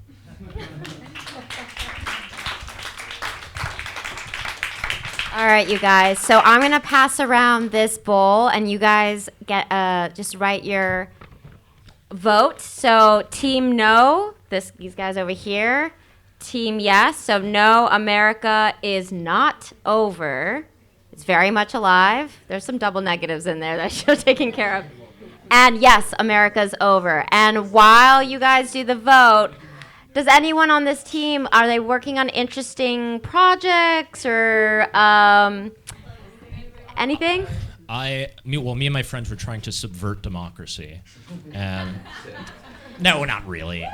All right, you guys. So I'm going to pass around this bowl, and you guys get just write your vote. So Team No, these guys over here. Team Yes. So no, America is not over. It's very much alive. There's some double negatives in there that I should have taken care of. And yes, America's over. And while you guys do the vote, Does anyone on this team, are they working on interesting projects or anything?
Me and my friends were trying to subvert democracy. And no, not really.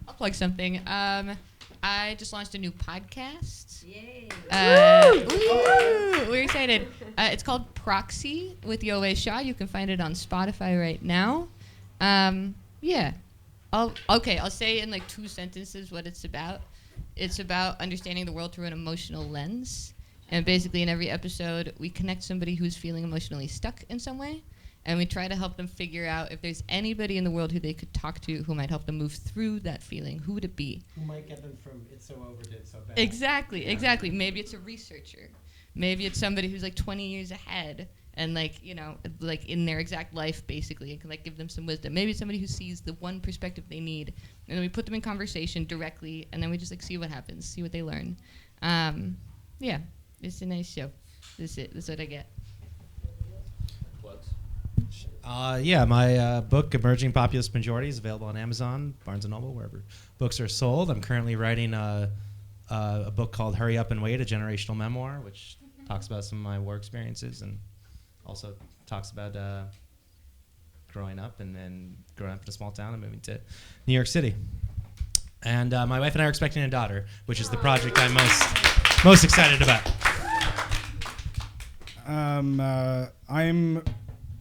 I'll plug something. I just launched a new podcast.
Yay.
We're excited. It's called Proxy with Yowei Shaw. You can find it on Spotify right now. Yeah. I'll say in like 2 sentences what it's about. It's about understanding the world through an emotional lens. And basically in every episode, we connect somebody who's feeling emotionally stuck in some way. And we try to help them figure out if there's anybody in the world who they could talk to who might help them move through that feeling. Who would it be?
Who might get them from it's so over to it's so bad.
Exactly. Maybe it's a researcher. Maybe it's somebody who's like 20 years ahead and like in their exact life basically and can like give them some wisdom. Maybe it's somebody who sees the one perspective they need. And then we put them in conversation directly and then we just like see what happens, see what they learn. Yeah, it's a nice show. This is it. This is what I get.
My book, Emerging Populist Majority, is available on Amazon, Barnes & Noble, wherever books are sold. I'm currently writing a book called Hurry Up and Wait, a generational memoir, which talks about some of my war experiences and also talks about growing up and then growing up in a small town and moving to New York City. And my wife and I are expecting a daughter, which is the project I'm most excited about.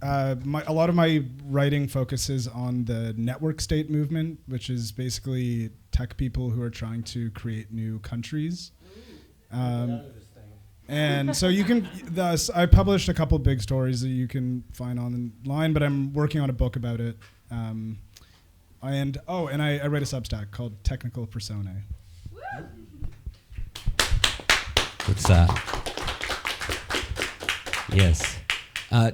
A lot of my writing focuses on the network state movement, which is basically tech people who are trying to create new countries. And so you can, I published a couple big stories that you can find online, but I'm working on a book about it. And I write a Substack called Technical Personae.
What's that? Yes.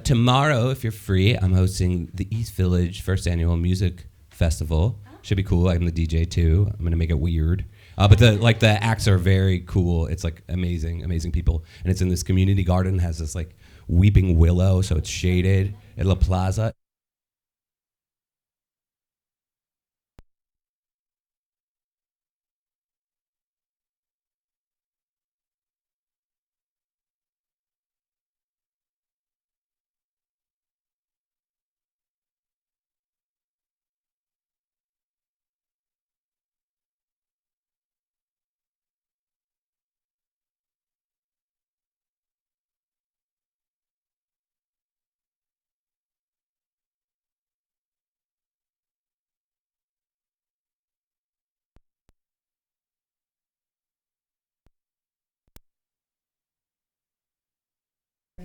Tomorrow, if you're free, I'm hosting the East Village First Annual Music Festival. Should be cool. I'm the DJ too. I'm gonna make it weird. But the acts are very cool. It's like amazing people. And it's in this community garden. Has this like weeping willow, so it's shaded at La Plaza.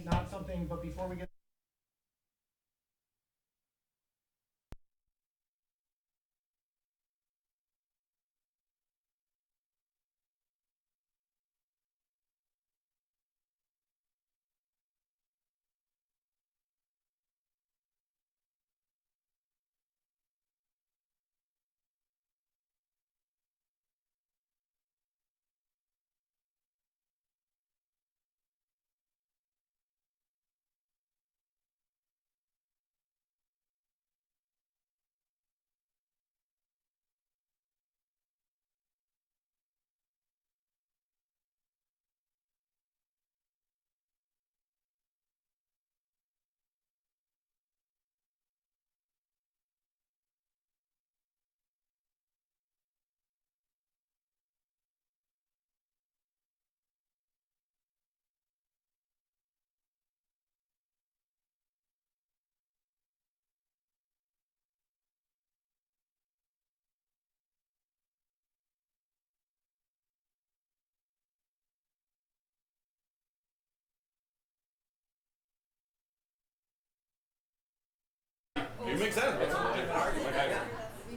Not something, but before we get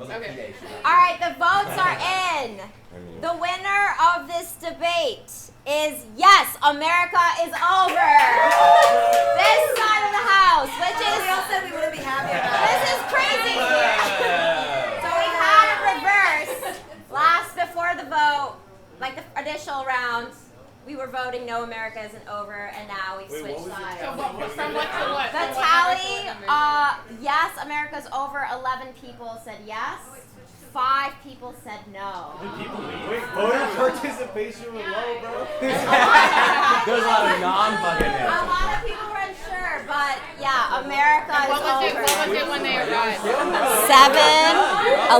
Okay. All right, the votes are in. The winner of this debate is yes, America is over. This side of the house, which is we all said we wouldn't be happy about it. This is crazy. So we've had a reverse. Before the vote, like the initial round, we were voting no, America isn't over, and now we've switched sides.
From what to what?
The tally, yes, America's over. 11 people said yes. 5 people said no.
Voter participation was low, bro.
There's a lot of non-fucking
A lot of people were unsure, but yeah, America is over.
What was it when they arrived?
7-11.